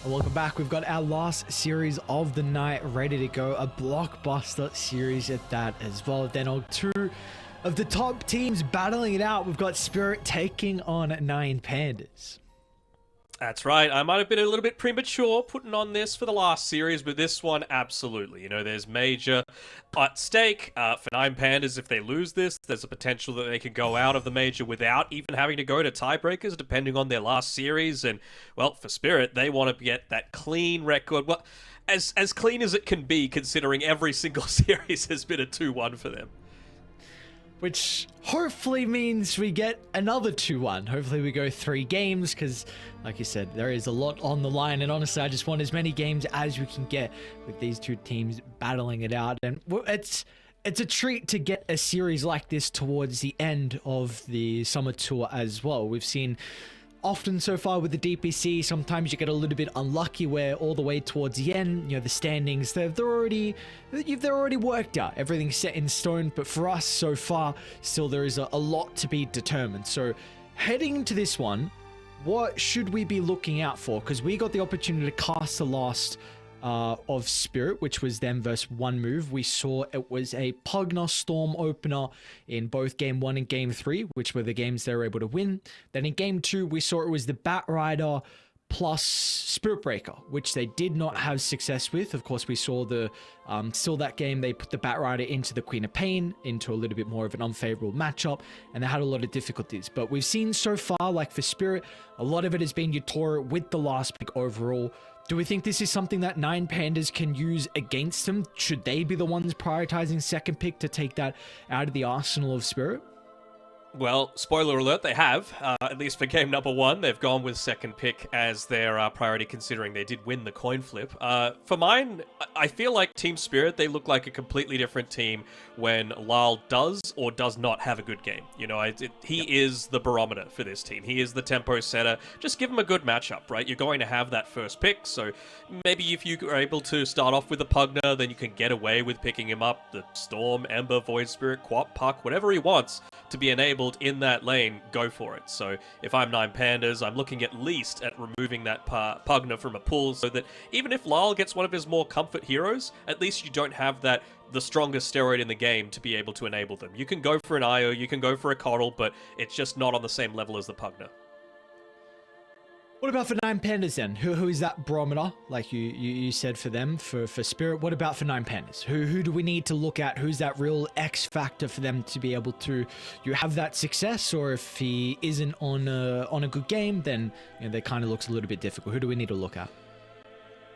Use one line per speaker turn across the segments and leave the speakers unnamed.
And welcome back. We've got our last series of the night ready to go. A blockbuster series at that as well. Danog, two of the top teams battling it out. We've got Spirit taking on 9Pandas.
That's right. I might have been a little bit premature putting on this for the last series, but this one, absolutely. You know, there's major at stake for 9Pandas. If they lose this, there's a potential that they could go out of the major without even having to go to tiebreakers, depending on their last series. And, well, for Spirit, they want to get that clean record. Well, as clean as it can be, considering every single series has been a 2-1 for them.
Which hopefully means we get another 2-1. Hopefully we go 3 games because, like you said, there is a lot on the line. And honestly, I just want as many games as we can get with these two teams battling it out. And it's a treat to get a series like this towards the end of the summer tour as well. We've seen often so far with the DPC, sometimes you get a little bit unlucky where all the way towards the end, you know, the standings, they're already worked out. Everything's set in stone. But for us so far, still there is a lot to be determined. So heading into this one, what should we be looking out for? Because we got the opportunity to cast the last of Spirit, which was them versus One Move. We saw it was a Pugna Storm opener in both Game 1 and Game 3, which were the games they were able to win. Then in Game 2, we saw it was the Bat Rider plus Spirit Breaker, which they did not have success with. Of course, we saw the still that game, they put the Bat Rider into the Queen of Pain, into a little bit more of an unfavorable matchup, and they had a lot of difficulties. But we've seen so far, like for Spirit, a lot of it has been Yatoro with the last pick overall. Do we think this is something that 9Pandas can use against them? Should they be the ones prioritizing second pick to take that out of the arsenal of Spirit?
Well, spoiler alert, they have. At least for game number 1, they've gone with second pick as their priority, considering they did win the coin flip. For mine, I feel like Team Spirit, they look like a completely different team when Lyle does or does not have a good game. You know, he is the barometer for this team. He is the tempo setter. Just give him a good matchup, right? You're going to have that first pick, so maybe if you are able to start off with a Pugna, then you can get away with picking him up, the Storm, Ember, Void Spirit, Quap, Puck, whatever he wants to be enabled in that lane, go for it. So if I'm 9Pandas, I'm looking at least at removing that Pugna from a pool so that even if Lyle gets one of his more comfort heroes, at least you don't have the strongest steroid in the game to be able to enable them. You can go for an IO, you can go for a Coddle, but it's just not on the same level as the Pugna.
What about for 9Pandas then? Who is that barometer, like you said for them, for Spirit? What about for 9Pandas? Who do we need to look at? Who's that real X factor for them to be able to have that success? Or if he isn't on a good game, then that kind of looks a little bit difficult. Who do we need to look at?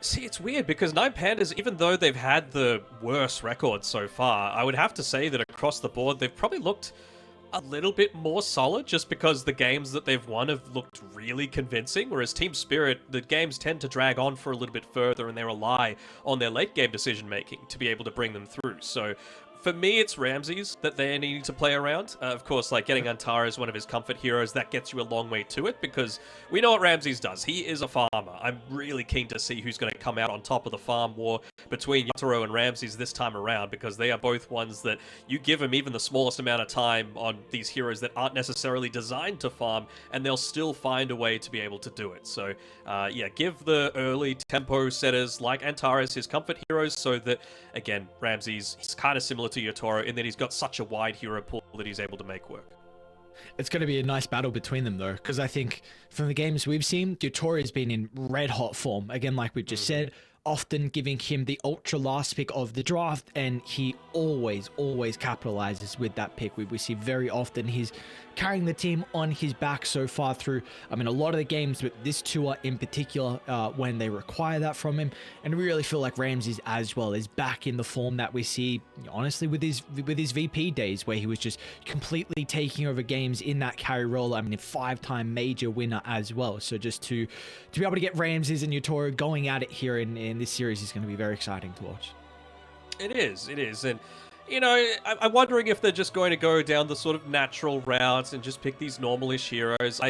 See, it's weird because 9Pandas, even though they've had the worst record so far, I would have to say that across the board, they've probably looked a little bit more solid just because the games that they've won have looked really convincing, whereas Team Spirit, the games tend to drag on for a little bit further and they rely on their late game decision making to be able to bring them through. So for me, it's Ramses that they're needing to play around. Of course, like getting Antara as one of his comfort heroes, that gets you a long way to it because we know what Ramses does. He is a farmer. I'm really keen to see who's going to come out on top of the farm war between Yatoro and Ramses this time around because they are both ones that you give them even the smallest amount of time on these heroes that aren't necessarily designed to farm and they'll still find a way to be able to do it. So yeah, give the early tempo setters like Antares his comfort heroes so that, again, Ramses is kind of similar to Yatoro in that he's got such a wide hero pool that he's able to make work.
It's going to be a nice battle between them though, because I think from the games we've seen, Yatoro has been in red hot form. Again, like we just said, often giving him the ultra last pick of the draft, and he always capitalizes with that pick. We see very often he's carrying the team on his back so far through, I mean, a lot of the games, but this tour in particular, when they require that from him. And we really feel like Ramses as well is back in the form that we see, honestly, with his VP days, where he was just completely taking over games in that carry role. I mean, a 5-time major winner as well. So just to be able to get Ramses and Yatoro going at it here in this series is going to be very exciting to watch.
It is. And you know, I'm wondering if they're just going to go down the sort of natural routes and just pick these normal-ish heroes.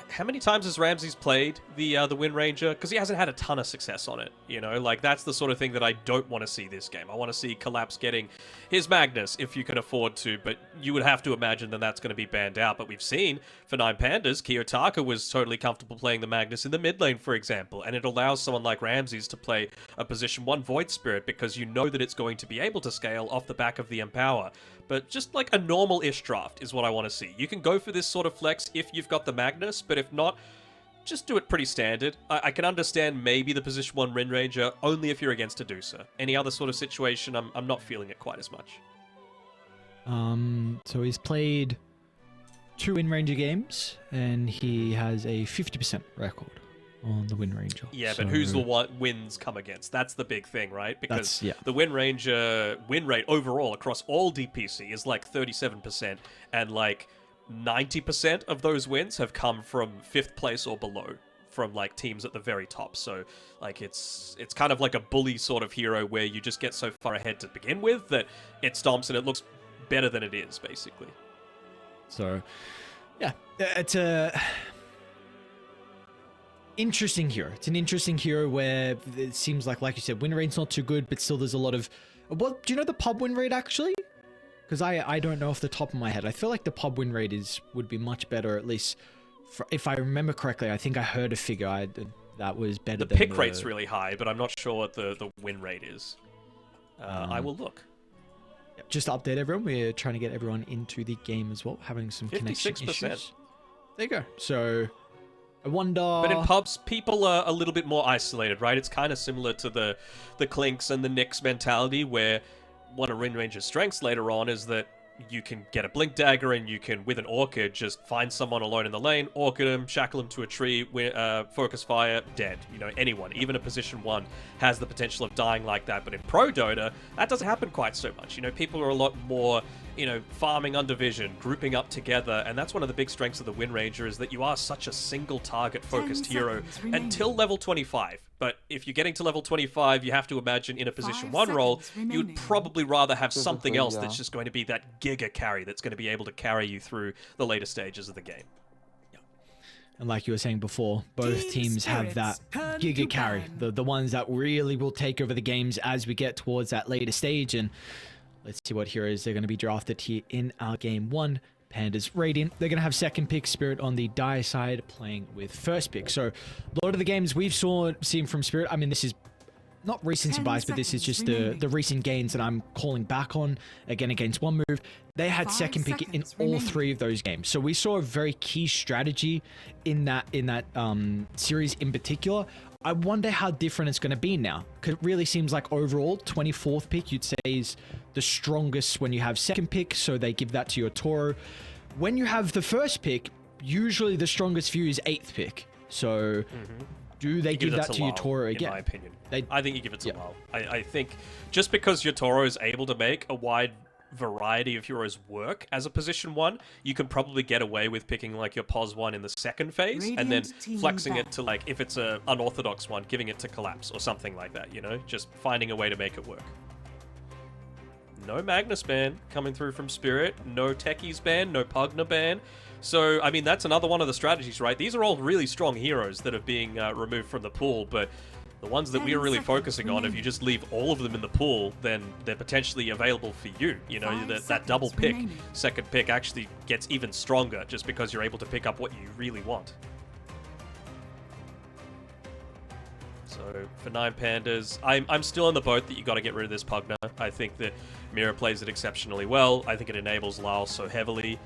how many times has Ramses played the Wind Ranger? Because he hasn't had a ton of success on it, you know? Like, that's the sort of thing that I don't want to see this game. I want to see Collapse getting his Magnus, if you can afford to, but you would have to imagine that that's going to be banned out. But we've seen, for 9Pandas, Kiyotaka was totally comfortable playing the Magnus in the mid lane, for example, and it allows someone like Ramses to play a position 1 Void Spirit because you know that it's going to be able to scale off the back of the Empower. But just like a normal-ish draft is what I want to see. You can go for this sort of flex if you've got the Magnus, but if not, just do it pretty standard. I can understand maybe the position 1 Wind Ranger only if you're against Adusa. Any other sort of situation, I'm not feeling it quite as much.
So he's played 2 Wind Ranger games, and he has a 50% record on the Wind Ranger.
Yeah, but who's the one wins come against? That's the big thing, right? Because
yeah.
the Wind Ranger win rate overall across all DPC is like 37%, and like 90% of those wins have come from 5th place or below, from like teams at the very top. So like it's kind of like a bully sort of hero where you just get so far ahead to begin with that it stomps and it looks better than it is, basically.
So yeah, it's a interesting hero. It's an interesting hero where it seems like you said, win rate's not too good, but still there's a lot of... What, do you know the pub win rate actually? Because I don't know off the top of my head. I feel like the pub win rate would be much better, at least if I remember correctly. I think I heard a figure that was better than
the pick rate's really high, but I'm not sure what the win rate is. I will look.
Just to update everyone, we're trying to get everyone into the game as well, having some connection
56%.
issues. There you go. So... I wonder...
But in pubs, people are a little bit more isolated, right? It's kind of similar to the Clinks and the Nyx mentality, where one of Wind Ranger's strengths later on is that you can get a Blink Dagger and you can, with an Orchid, just find someone alone in the lane, Orchid him, shackle him to a tree, Focus Fire, dead. You know, anyone, even a position 1, has the potential of dying like that. But in Pro Dota, that doesn't happen quite so much. You know, people are a lot more... farming under vision, grouping up together, and that's one of the big strengths of the Wind Ranger, is that you are such a single target focused hero until level 25. But if you're getting to level 25, you have to imagine in a position 1 role, you would probably rather have something else that's just going to be that giga carry that's going to be able to carry you through the later stages of the game.
And like you were saying before, both teams have that giga carry, the ones that really will take over the games as we get towards that later stage. And let's see what heroes they're going to be drafted here in our game 1. Pandas Radiant. They're going to have second pick Spirit on the Dire side, playing with first pick. So a lot of the games we've seen from Spirit, I mean, this is not recency bias, but this is just the recent gains that I'm calling back on, again against one move. They had second pick in all 3 of those games. So we saw a very key strategy in that series in particular. I wonder how different it's going to be now. Because it really seems like overall, 24th pick, you'd say, is the strongest when you have second pick, so they give that to your Toro. When you have the first pick, usually the strongest for you is 8th pick. So do they give that to your Toro again?
In my opinion. I think you give it to Lal. I think just because your Toro is able to make a wide variety of heroes work as a position 1, you can probably get away with picking like your pos 1 in the second phase and then flexing it to, like, if it's a unorthodox one, giving it to Collapse or something like that, you know, just finding a way to make it work. No Magnus ban coming through from Spirit, no Techies ban, no Pugna ban. So, I mean, that's another one of the strategies, right? These are all really strong heroes that are being removed from the pool, but the ones that we're really focusing on, if you just leave all of them in the pool, then they're potentially available for you. You know, that double pick, second pick, actually gets even stronger just because you're able to pick up what you really want. So for 9Pandas, I'm still in the boat that you got to get rid of this Pugna. I think that Mira plays it exceptionally well. I think it enables Lal so heavily.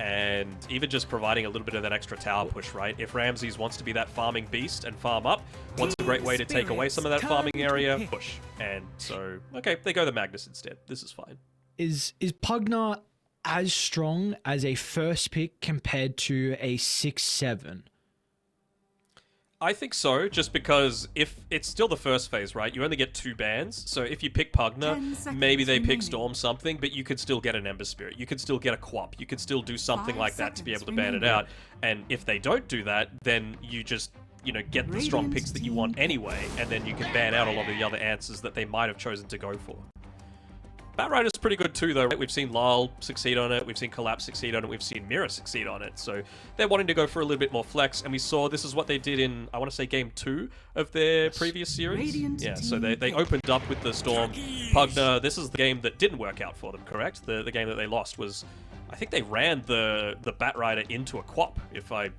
And even just providing a little bit of that extra tower push, right? If Ramses wants to be that farming beast and farm up, what's a great way to take away some of that farming area? Push. And so, okay, they go the Magnus instead. This is fine.
Is Pugna as strong as a first pick compared to a 6-7?
I think so, just because if it's still the first phase, right? You only get 2 bans, so if you pick Pugna, maybe they pick Storm something, but you could still get an Ember Spirit. You could still get a Quap. You could still do something like that to be able to ban it out. And if they don't do that, then you just, you know, get the strong picks that you want anyway, and then you can ban out a lot of the other answers that they might have chosen to go for. Batrider's pretty good too, though. Right? We've seen Lyle succeed on it, we've seen Collapse succeed on it, we've seen Mira succeed on it. So they're wanting to go for a little bit more flex, and we saw this is what they did in, I want to say, Game 2 of their previous series. Yeah, so they opened up with the Storm. Pugna, this is the game that didn't work out for them, correct? The game that they lost was, I think they ran the Batrider into a Quap, if I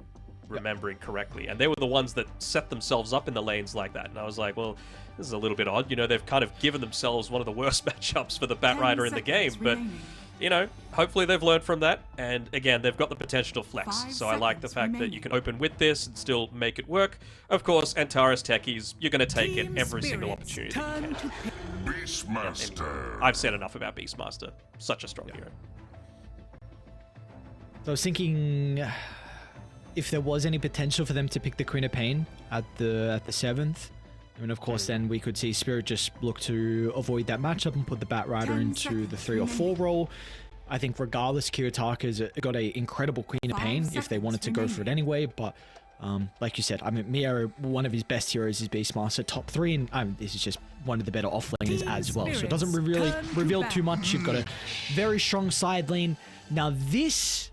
remembering correctly, and they were the ones that set themselves up in the lanes like that. And I was like, well, this is a little bit odd. You know, they've kind of given themselves one of the worst matchups for the Batrider in the game, but you know, hopefully they've learned from that, and again, they've got the potential to flex. So I like the fact that you can open with this and still make it work. Of course, Antares techies, you're going to take it every single opportunity that you can.
Beastmaster.
I've said enough about Beastmaster. Such a strong hero.
So I was thinking if there was any potential for them to pick the Queen of Pain at the 7th. I mean, of course, then we could see Spirit just look to avoid that matchup and put the Batrider into the 3 or 4 role. I think regardless, Kiyotaka's got an incredible Queen of Pain if they wanted to go for it anyway, but like you said, I mean, Mia, one of his best heroes is Beastmaster, top 3, and this is just one of the better offlaners as well, so it doesn't really reveal too much. You've got a very strong side lane. Now this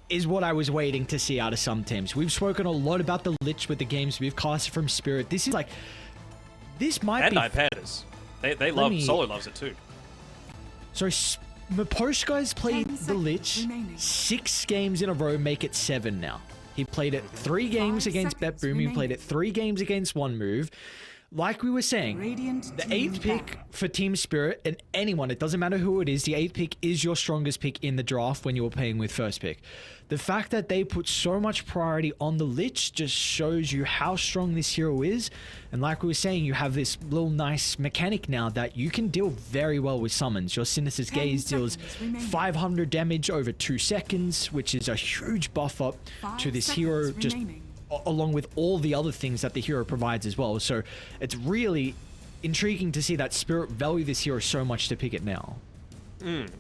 is what I was waiting to see out of some teams. We've spoken a lot about the Lich with the games we've casted from Spirit. This is like, this might be...
And 9Pandas. They love, Solo loves it too.
So Maposhka's played the Lich 6 games in a row, make it 7 now. He played it 3 games against Bet Boom, he played it 3 games against One Move. Like we were saying, the 8th pick for Team Spirit, and anyone, it doesn't matter who it is, the 8th pick is your strongest pick in the draft when you were playing with first pick. The fact that they put so much priority on the Lich just shows you how strong this hero is. And like we were saying, you have this little nice mechanic now that you can deal very well with summons. Your Sinister's Gaze deals 500 damage over 2 seconds, which is a huge buff up to this hero, just along with all the other things that the hero provides as well. So it's really intriguing to see that Spirit value this hero so much to pick it now.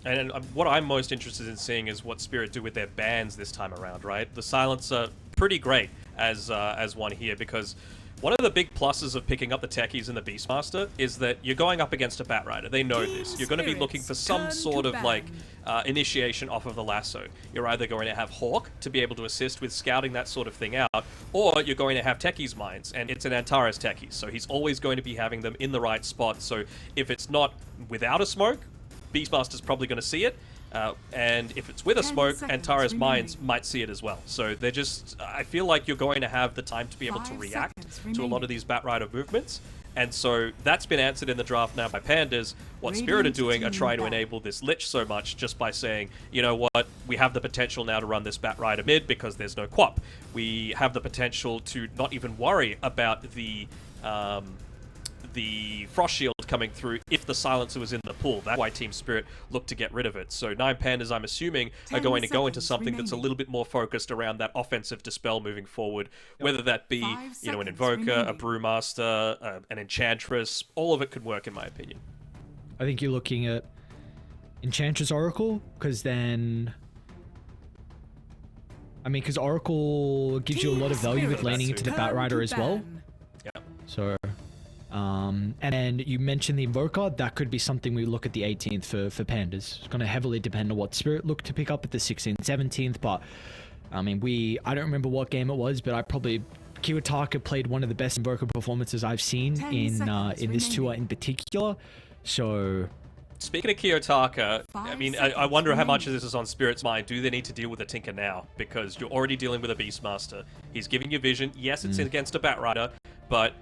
And what I'm most interested in seeing is what Spirit do with their bans this time around, right? The silence are pretty great as one here, because one of the big pluses of picking up the techies and the Beastmaster is that you're going up against a Batrider. They know this. You're going to be looking for some sort of like initiation off of the lasso. You're either going to have Hawk to be able to assist with scouting that sort of thing out, or you're going to have Techie's Minds, and it's an Antares Techie, so he's always going to be having them in the right spot. So if it's not without a smoke, Beastmaster's probably going to see it. And if it's with a smoke, Antares Minds might see it as well. So they're just, I feel like you're going to have the time to be able to react to a lot of these Batrider movements. And so that's been answered in the draft now by Pandas. What Spirit are doing are trying to enable this Lich so much just by saying, you know what, we have the potential now to run this Batrider mid because there's no Quap. We have the potential to not even worry about the Frost Shield coming through if the Silencer was in the pool. That's why Team Spirit looked to get rid of it. So 9Pandas, I'm assuming, are going to go into something that's a little bit more focused around that offensive Dispel moving forward, whether that be, you know, an Invoker, a Brewmaster, an Enchantress. All of it could work, in my opinion.
I think you're looking at Enchantress Oracle, because then... I mean, because Oracle gives you a lot of value with laning into the Batrider as well.
Yeah.
So... and then you mentioned the Invoker. That could be something we look at the 18th for Pandas. It's going to heavily depend on what Spirit look to pick up at the 16th, 17th. But I mean, I don't remember what game it was, but Kiyotaka played one of the best Invoker performances I've seen in this tour in particular. So
speaking of Kiyotaka, I mean, I wonder how much of this is on Spirit's mind. Do they need to deal with a Tinker now? Because you're already dealing with a Beastmaster. He's giving you vision. Yes, it's against a Batrider, but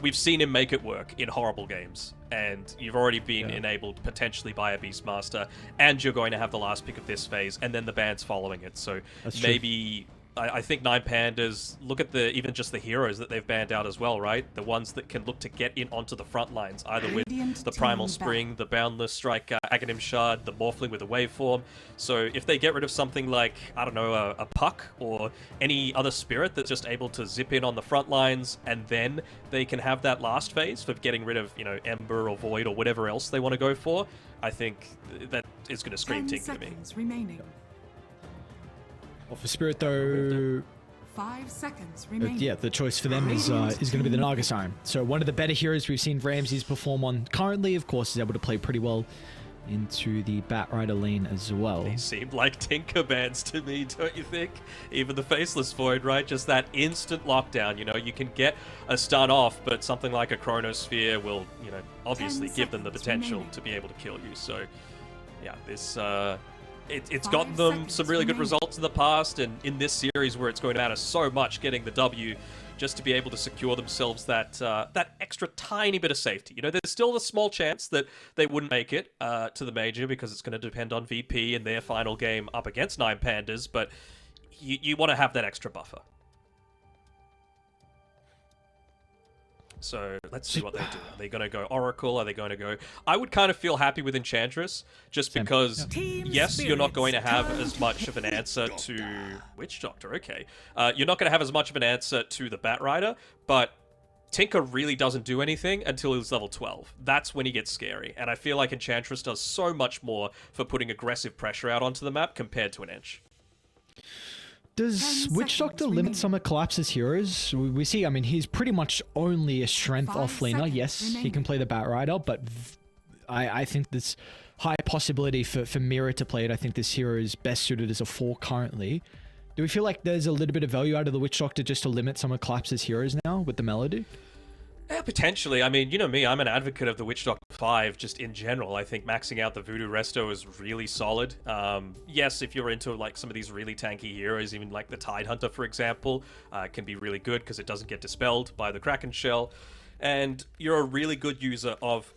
we've seen him make it work in horrible games, and you've already been enabled potentially by a Beastmaster, and you're going to have the last pick of this phase, and then the band's following it. So maybe I think 9Pandas look at even just the heroes that they've banned out as well, right? The ones that can look to get in onto the front lines, either with the Primal Spring, the Boundless Strike, Aghanim Shard, the Morphling with a Waveform. So if they get rid of something like, I don't know, a Puck or any other Spirit that's just able to zip in on the front lines, and then they can have that last phase for getting rid of, you know, Ember or Void or whatever else they want to go for, I think that is going to scream Tinker to me.
Well, for Spirit though,
5 seconds remaining.
Yeah, the choice for them is going to be the Naga Siren. So one of the better heroes we've seen Ramses perform on currently, of course, is able to play pretty well into the Batrider lane as well.
They seemed like Tinker bands to me, don't you think? Even the Faceless Void, right? Just that instant lockdown, you know, you can get a stun off, but something like a Chronosphere will, you know, obviously give them the potential to be able to kill you. So, yeah, this, it's gotten them some really good results in the past, and in this series where it's going to matter so much getting the W, just to be able to secure themselves that that extra tiny bit of safety. You know, there's still a small chance that they wouldn't make it to the major because it's going to depend on VP and their final game up against 9Pandas, but you want to have that extra buffer. So let's see what they do. Are they going to go Oracle? Are they going to go... I would kind of feel happy with Enchantress, just because, yes, you're not going to have as much of an answer to... Witch Doctor, okay. You're not going to have as much of an answer to the Batrider, but Tinker really doesn't do anything until he's level 12. That's when he gets scary, and I feel like Enchantress does so much more for putting aggressive pressure out onto the map compared to an Ench.
Does Witch Doctor limit some of Collapse's heroes? We see, I mean, he's pretty much only a strength offlaner. Yes, he can play the Batrider, but I think there's high possibility for Mira to play it. I think this hero is best suited as a 4 currently. Do we feel like there's a little bit of value out of the Witch Doctor just to limit some of Collapse's heroes now with the Melody?
Yeah, potentially. I mean, you know me, I'm an advocate of the Witch Doctor 5 just in general. I think maxing out the Voodoo Resto is really solid. Yes, if you're into like some of these really tanky heroes, even like the Tidehunter, for example, can be really good because it doesn't get dispelled by the Kraken Shell. And you're a really good user of,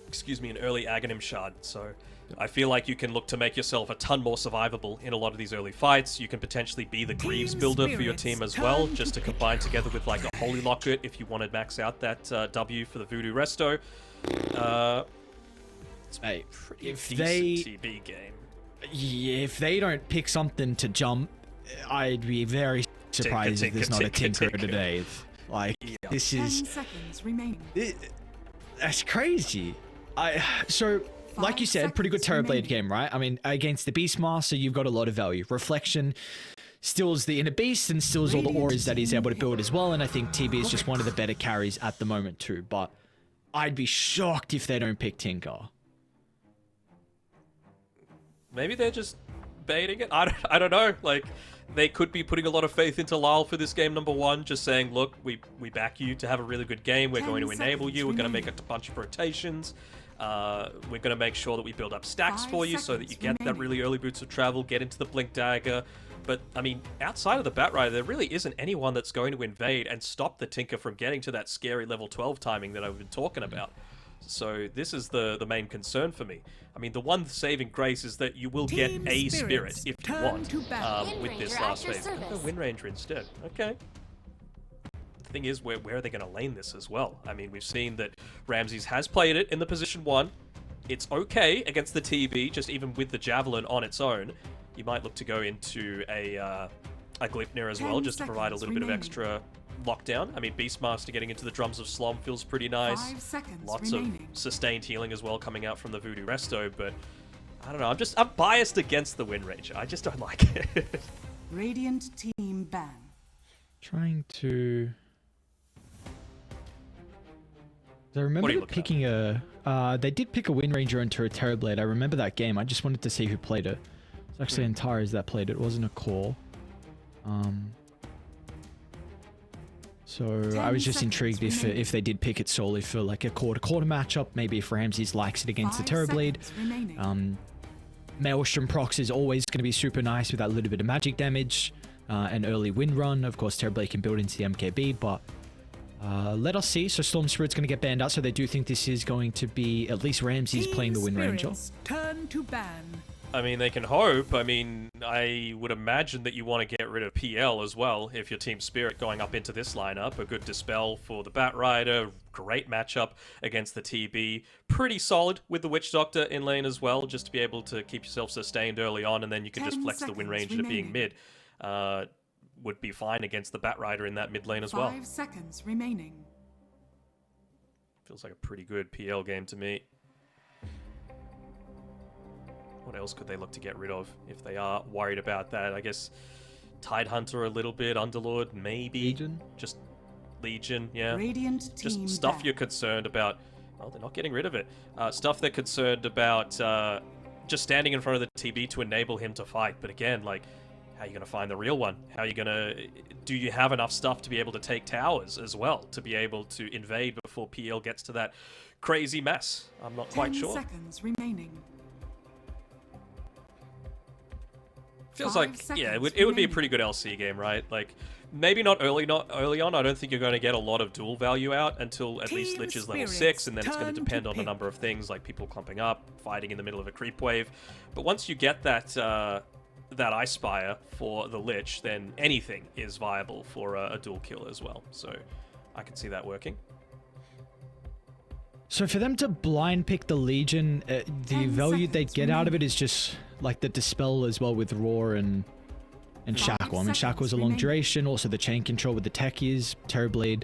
an early Aghanim Shard. So I feel like you can look to make yourself a ton more survivable in a lot of these early fights. You can potentially be the Greaves builder for your team as well, just to combine together with like a Holy Locket if you want to max out that W for the Voodoo Resto. It's a pretty decent TB game.
Yeah, if they don't pick something to jump, I'd be very surprised if there's not a Tinker today. Like, this is...
10 seconds remaining.
That's crazy. Like you said, pretty good Terrorblade game, right? I mean, against the Beastmaster, you've got a lot of value. Reflection stills the inner beast and stills all the auras that he's able to build as well, and I think TB is just one of the better carries at the moment too, but I'd be shocked if they don't pick Tinker.
Maybe they're just baiting it? I don't know. Like, they could be putting a lot of faith into Lyle for this game, number 1, just saying, look, we back you to have a really good game, we're going to enable you, we're going to make a bunch of rotations. We're going to make sure that we build up stacks for you so that you get that really early boots of travel, get into the Blink Dagger. But, I mean, outside of the Batrider, there really isn't anyone that's going to invade and stop the Tinker from getting to that scary level 12 timing that I've been talking about. So this is the main concern for me. I mean, the one saving grace is that you will get a Spirit if you want with this last phase. Oh, Wind Ranger instead. Okay. Thing is, where are they going to lane this as well? I mean, we've seen that Ramses has played it in the position 1. It's okay against the TB, just even with the Javelin on its own. You might look to go into a Gleipnir as well, just to provide a little bit of extra lockdown. I mean, Beastmaster getting into the Drums of Slom feels pretty nice.
5 seconds
Lots
remaining.
of sustained healing as well coming out from the Voodoo Resto, but I don't know. I'm biased against the Wind Ranger. I just don't like it.
Radiant team ban.
Trying to... I remember picking a... they did pick a Wind Ranger into a Terrorblade. I remember that game. I just wanted to see who played it. It's actually Antares that played it. It wasn't a core. So I was just intrigued if they did pick it solely for like a quarter-quarter matchup. Maybe if Ramses likes it against the Terrorblade. Maelstrom procs is always going to be super nice with that little bit of magic damage. And early Wind Run. Of course, Terrorblade can build into the MKB, but... let us see. So Storm Spirit's going to get banned out, so they do think this is going to be at least Ramses playing the Wind Ranger.
Turn to ban.
I mean, they can hope. I mean, I would imagine that you want to get rid of PL as well if your Team Spirit going up into this lineup. A good Dispel for the Batrider. Great matchup against the TB. Pretty solid with the Witch Doctor in lane as well, just to be able to keep yourself sustained early on, and then you can just flex the Wind Ranger to being mid. Would be fine against the Batrider in that mid lane as well.
5 seconds remaining.
Feels like a pretty good PL game to me. What else could they look to get rid of if they are worried about that? I guess Tidehunter a little bit, Underlord maybe.
Legion?
Just Legion, yeah.
Radiant
Just
team
stuff
ban.
you're concerned about. Oh, they're not getting rid of it. Stuff they're concerned about just standing in front of the TB to enable him to fight. But again, like, how are you going to find the real one? How are you going to... Do you have enough stuff to be able to take towers as well? To be able to invade before PL gets to that crazy mess? I'm not quite
10
sure.
seconds remaining.
Feels
5
like,
seconds
yeah, it would be a
remaining.
pretty good LC game, right? Like, maybe not early on. I don't think you're going to get a lot of duel value out until at least
Team
Lich is level
spirits,
6, and then it's going
turn
to
to
depend on a
pick.
number of things, like people clumping up, fighting in the middle of a creep wave. But once you get that that Ice Spire for the Lich, then anything is viable for a dual kill as well. So I can see that working.
So for them to blind pick the Legion, the
10
value they
seconds
get out of it
remaining.
is just like the Dispel as well with Roar and Shackle. I mean, Shackle is a long
seconds
duration. Also the chain control with the techies, Terrorblade.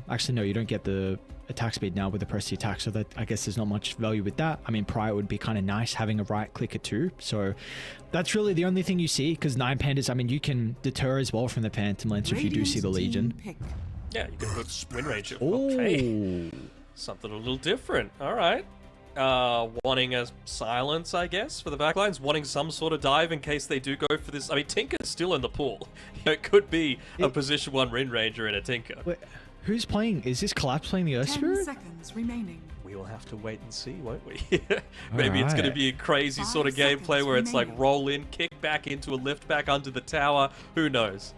Actually, no, you don't get the attack speed now with the press attack, so that I guess there's not much value with that. I mean, prior would be kind of nice having a right clicker too. So that's really the only thing you see, because 9Pandas, I mean, you can deter as well from the Phantom Lance if you do see the
Radiant
Legion.
team pick.
Yeah, you can put win range.
Oh,
Okay. Something a little different. All right. Wanting a silence, I guess, for the backlines. Wanting some sort of dive in case they do go for this. I mean, Tinker's still in the pool. It could be a position 1 Rin Ranger and a Tinker.
wait, who's playing? Is this Collapse playing the Earth
10
Spirit?
seconds remaining.
We will have to wait and see, won't we? Maybe it's going to
Alright.
be a crazy
5
sort of gameplay
seconds
where it's like
remaining.
roll in, kick back into a lift back under the tower. Who knows?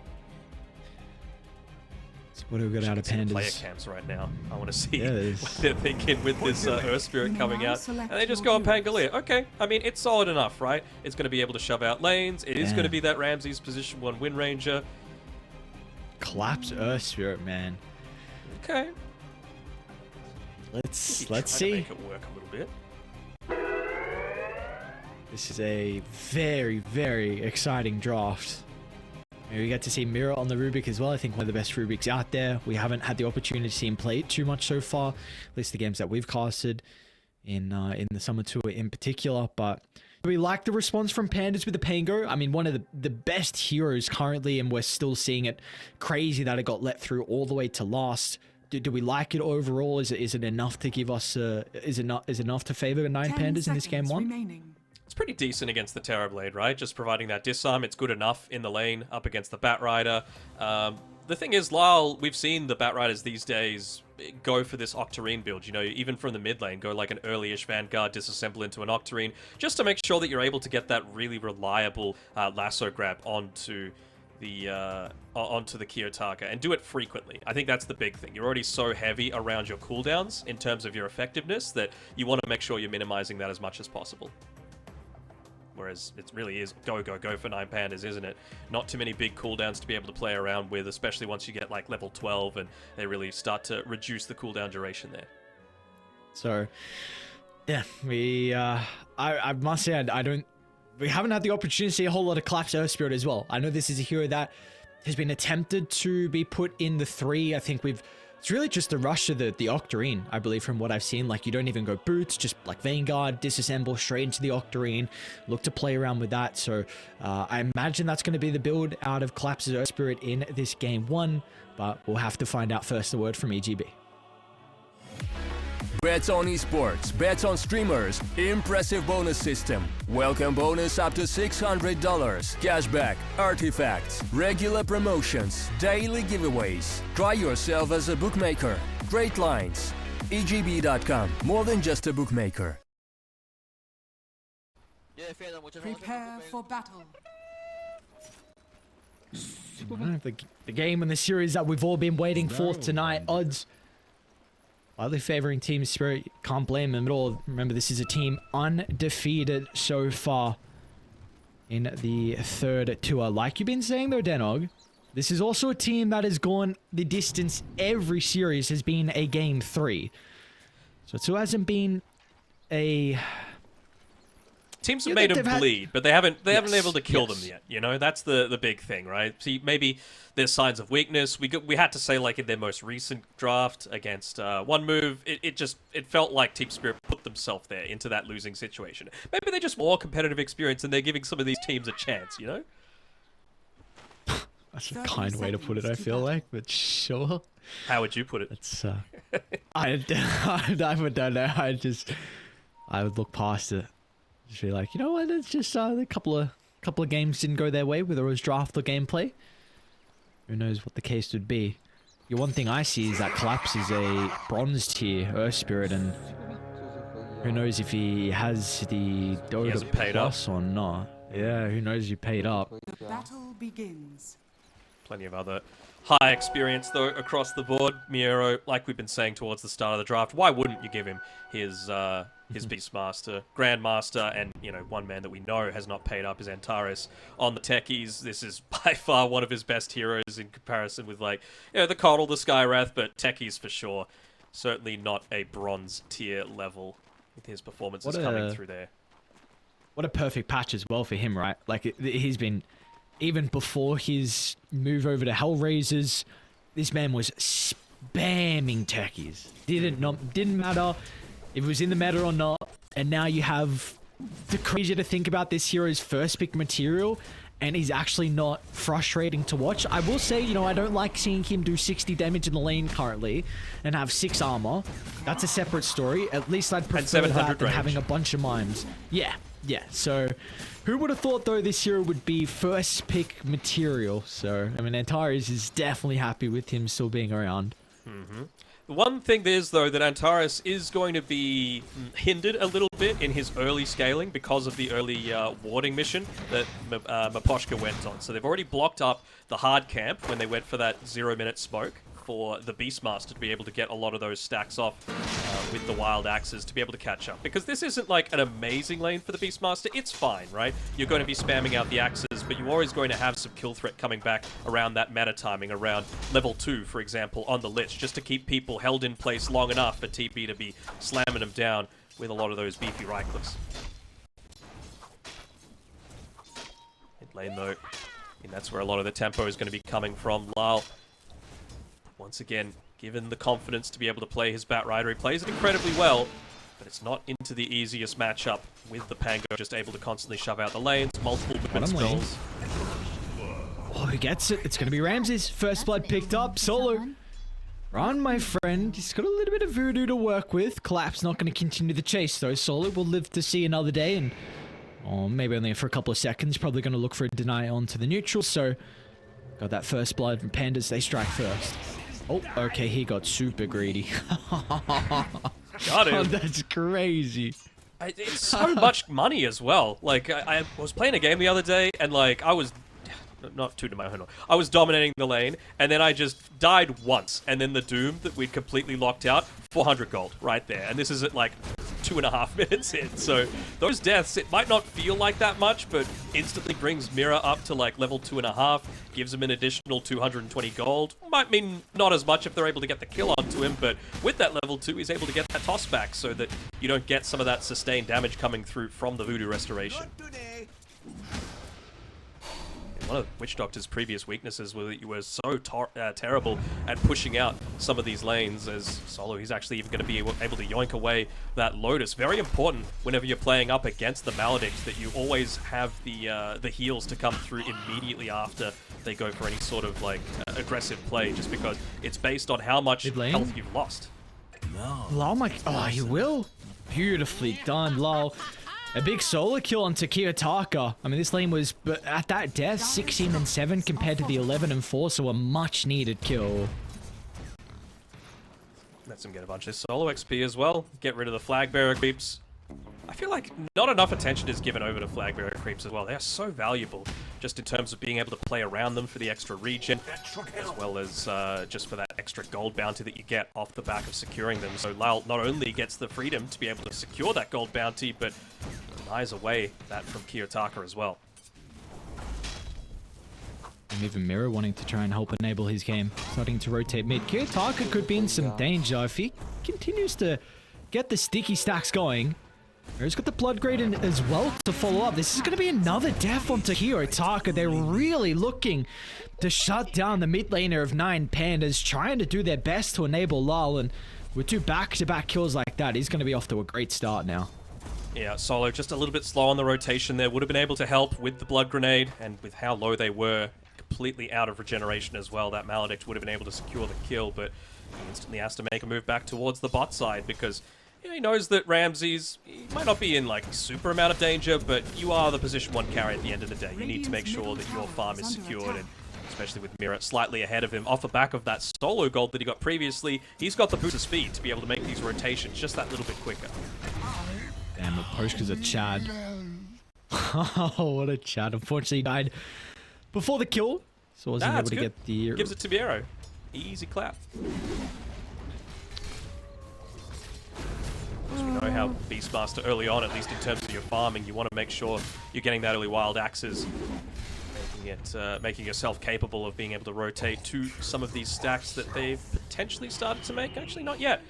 What do we got out of
Should see the player
Pandas?
camps right now. I want to see
Yeah, it is.
what they're thinking with this Earth Spirit
You may
coming
now
out.
select
And they just
your
go on
heroes.
Pangolier. Okay, I mean, it's solid enough, right? It's going to be able to shove out lanes. It is
Yeah.
going to be that Ramsey's position 1 Wind Ranger.
Collapse Earth Spirit, man.
Okay.
Let's
Try to
see.
make it work a little bit.
This is a very, very exciting draft. We get to see Mira on the Rubik as well. I think one of the best Rubiks out there. We haven't had the opportunity to see him play it too much so far, at least the games that we've casted in the Summer Tour in particular. But we like the response from Pandas with the Pango. I mean, one of the best heroes currently, and we're still seeing it. Crazy that it got let through all the way to last. Do we like it overall? Is it enough to give us? Is it enough to favor 9Pandas in this game 1?
Remaining.
It's pretty decent against the Terrorblade, right? Just providing that disarm, it's good enough in the lane up against the Batrider. The thing is, Lyle, we've seen the Batriders these days go for this Octarine build, you know, even from the mid lane, go like an early-ish Vanguard, disassemble into an Octarine, just to make sure that you're able to get that really reliable lasso grab onto the Kiyotaka, and do it frequently. I think that's the big thing. You're already so heavy around your cooldowns in terms of your effectiveness that you want to make sure you're minimizing that as much as possible. Whereas it really is go for 9Pandas, isn't it? Not too many big cooldowns to be able to play around with, especially once you get like level 12 and they really start to reduce the cooldown duration there.
So, yeah, I must say, we haven't had the opportunity to see a whole lot of Collapse Earth Spirit as well. I know this is a hero that has been attempted to be put in the 3. I think it's really just the rush of the Octarine, I believe, from what I've seen. Like, you don't even go boots, just like Vanguard, disassemble straight into the Octarine, look to play around with that. So I imagine that's going to be the build out of Collapse Earth Spirit in this game 1, but we'll have to find out first the word from EGB.
Bets on esports, bets on streamers, impressive bonus system. Welcome bonus up to $600. Cashback, artifacts, regular promotions, daily giveaways. Try yourself as a bookmaker. Great lines. EGB.com, more than just a bookmaker.
Prepare for battle.
The game and the series that we've all been waiting for tonight. Odds slightly favoring Team Spirit. Can't blame them at all. Remember, this is a team undefeated so far in the 3rd tour. Like you've been saying though, Danog, this is also a team that has gone the distance. Every series has been a game 3. So it still hasn't been a...
Teams have
Yeah,
made
they've
them
had-
bleed, but they haven't been able to kill
yes.
them yet. You know, that's the big thing, right? See, maybe there's signs of weakness. We had to say, like in their most recent draft against One Move, it felt like Team Spirit put themselves there into that losing situation. Maybe they're just more competitive experience and they're giving some of these teams a chance. You know?
That's a kind way to put it, I feel like, but sure.
How would you put it?
It's I don't know. I would look past it. Just be like, you know what? It's just a couple of games didn't go their way, whether it was draft or gameplay. Who knows what the case would be? The one thing I see is that Collapse is a bronze tier Earth Spirit, and who knows if he has the Dota Plus or not. Yeah, who knows if he paid up.
The battle begins.
Plenty of other high experience, though, across the board. Miero, like we've been saying towards the start of the draft, why wouldn't you give him his Beastmaster, Grandmaster, and, you know, one man that we know has not paid up is Antares. On the techies, this is by far one of his best heroes in comparison with, like, you know, the Coddle, the Skywrath, but techies for sure. Certainly not a bronze tier level with his performances coming through there.
What a perfect patch as well for him, right? Like, he's been... Even before his move over to Hellraisers, this man was spamming techies. Didn't matter if it was in the meta or not. And now you have the crazy to think about this hero's first pick material, and he's actually not frustrating to watch. I will say, you know, I don't like seeing him do 60 damage in the lane currently and have 6 armor. That's a separate story. At least I'd prefer that than having a bunch of mimes. Yeah. So who would have thought, though, this hero would be first pick material? So, I mean, Antares is definitely happy with him still being around.
The one thing is, though, that Antares is going to be hindered a little bit in his early scaling because of the early warding mission that Maposhka went on. So they've already blocked up the hard camp when they went for that 0-minute smoke for the Beastmaster to be able to get a lot of those stacks off with the wild axes to be able to catch up. Because this isn't like an amazing lane for the Beastmaster, it's fine, right? You're going to be spamming out the axes, but you're always going to have some kill threat coming back around that meta timing, around level 2, for example, on the Lich, just to keep people held in place long enough for TP to be slamming them down with a lot of those beefy right clicks. Mid lane, though, and that's where a lot of the tempo is going to be coming from. Lyle, once again, given the confidence to be able to play his Batrider, he plays it incredibly well, but it's not into the easiest matchup with the Pango just able to constantly shove out the lanes, multiple movement spells.
Oh, who gets it? It's going to be Ramses. First blood picked up. Solo. Run, my friend. He's got a little bit of voodoo to work with. Collapse not going to continue the chase, though. Solo will live to see another day, and maybe only for a couple of seconds. Probably going to look for a deny onto the neutral, so got that first blood from Pandas. They strike first. Oh, okay, he got super greedy.
Got him.
Oh, that's crazy.
It's so much money as well. Like, I was playing a game the other day, and like, I was... Not too to my own. I was dominating the lane, and then I just died once, and then the Doom that we'd completely locked out, 400 gold right there. And this is at like 2.5 minutes in. So those deaths, it might not feel like that much, but instantly brings Mira up to like level 2.5, gives him an additional 220 gold. Might mean not as much if they're able to get the kill onto him, but with that level 2, he's able to get that toss back so that you don't get some of that sustained damage coming through from the Voodoo Restoration. One of Witch Doctor's previous weaknesses was that you were so terrible at pushing out some of these lanes. As Solo, he's actually even going to be able to yoink away that Lotus. Very important whenever you're playing up against the Maledicts that you always have the heals to come through immediately after they go for any sort of like aggressive play, just because it's based on how much health you've lost.
Lol, oh, he will. Beautifully done, Lol. A big solo kill onto Kiyotaka. I mean, this lane was, but at that death, 16 and 7 compared to the 11 and 4, so a much needed kill.
Lets him get a bunch of solo XP as well. Get rid of the flag bearer creeps. I feel like not enough attention is given over to flag bearer creeps as well. They are so valuable, just in terms of being able to play around them for the extra regen, as well as just for that extra gold bounty that you get off the back of securing them. So Lyle not only gets the freedom to be able to secure that gold bounty, but denies away that from Kiyotaka as well.
And even Mira wanting to try and help enable his game, starting to rotate mid. Kiyotaka could be in some danger if he continues to get the sticky stacks going. He's got the Blood Grade in as well to follow up. This is going to be another death onto Kiyotaka. They're really looking to shut down the mid laner of 9Pandas, trying to do their best to enable Lal, and with 2 back-to-back kills like that, he's going to be off to a great start now.
Yeah, Solo just a little bit slow on the rotation there. Would have been able to help with the Blood Grenade, and with how low they were, completely out of regeneration as well. That Maledict would have been able to secure the kill, but he instantly has to make a move back towards the bot side because he knows that Ramses, he might not be in like super amount of danger, but you are the position 1 carry at the end of the day. You need to make sure that your farm is secured, and especially with Mira slightly ahead of him off the back of that solo gold that he got previously, he's got the boost of speed to be able to make these rotations just that little bit quicker.
Damn, the Poshka's a Chad. Oh, what a Chad. Unfortunately, he died before the kill, so wasn't able to get the...
Gives it to Miero. Easy clap. As we know how Beastmaster early on, at least in terms of your farming, you want to make sure you're getting that early wild axes, making yourself capable of being able to rotate to some of these stacks that they've potentially started to make. Actually, not yet.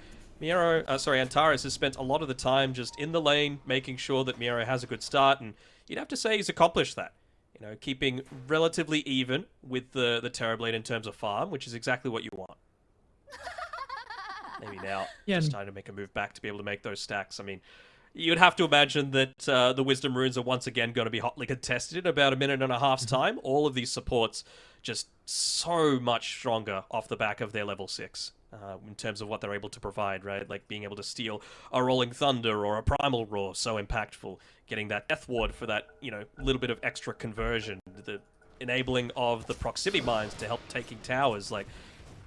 Antares has spent a lot of the time just in the lane, making sure that Miero has a good start, and you'd have to say he's accomplished that. You know, keeping relatively even with the Terrorblade in terms of farm, which is exactly what you want. Maybe now, just time to make a move back to be able to make those stacks. I mean, you'd have to imagine that the Wisdom Runes are once again going to be hotly contested in about a minute and a half's time. All of these supports just so much stronger off the back of their level 6 in terms of what they're able to provide, right? Like being able to steal a Rolling Thunder or a Primal Roar, so impactful. Getting that Death Ward for that, you know, little bit of extra conversion. The enabling of the proximity mines to help taking towers, like,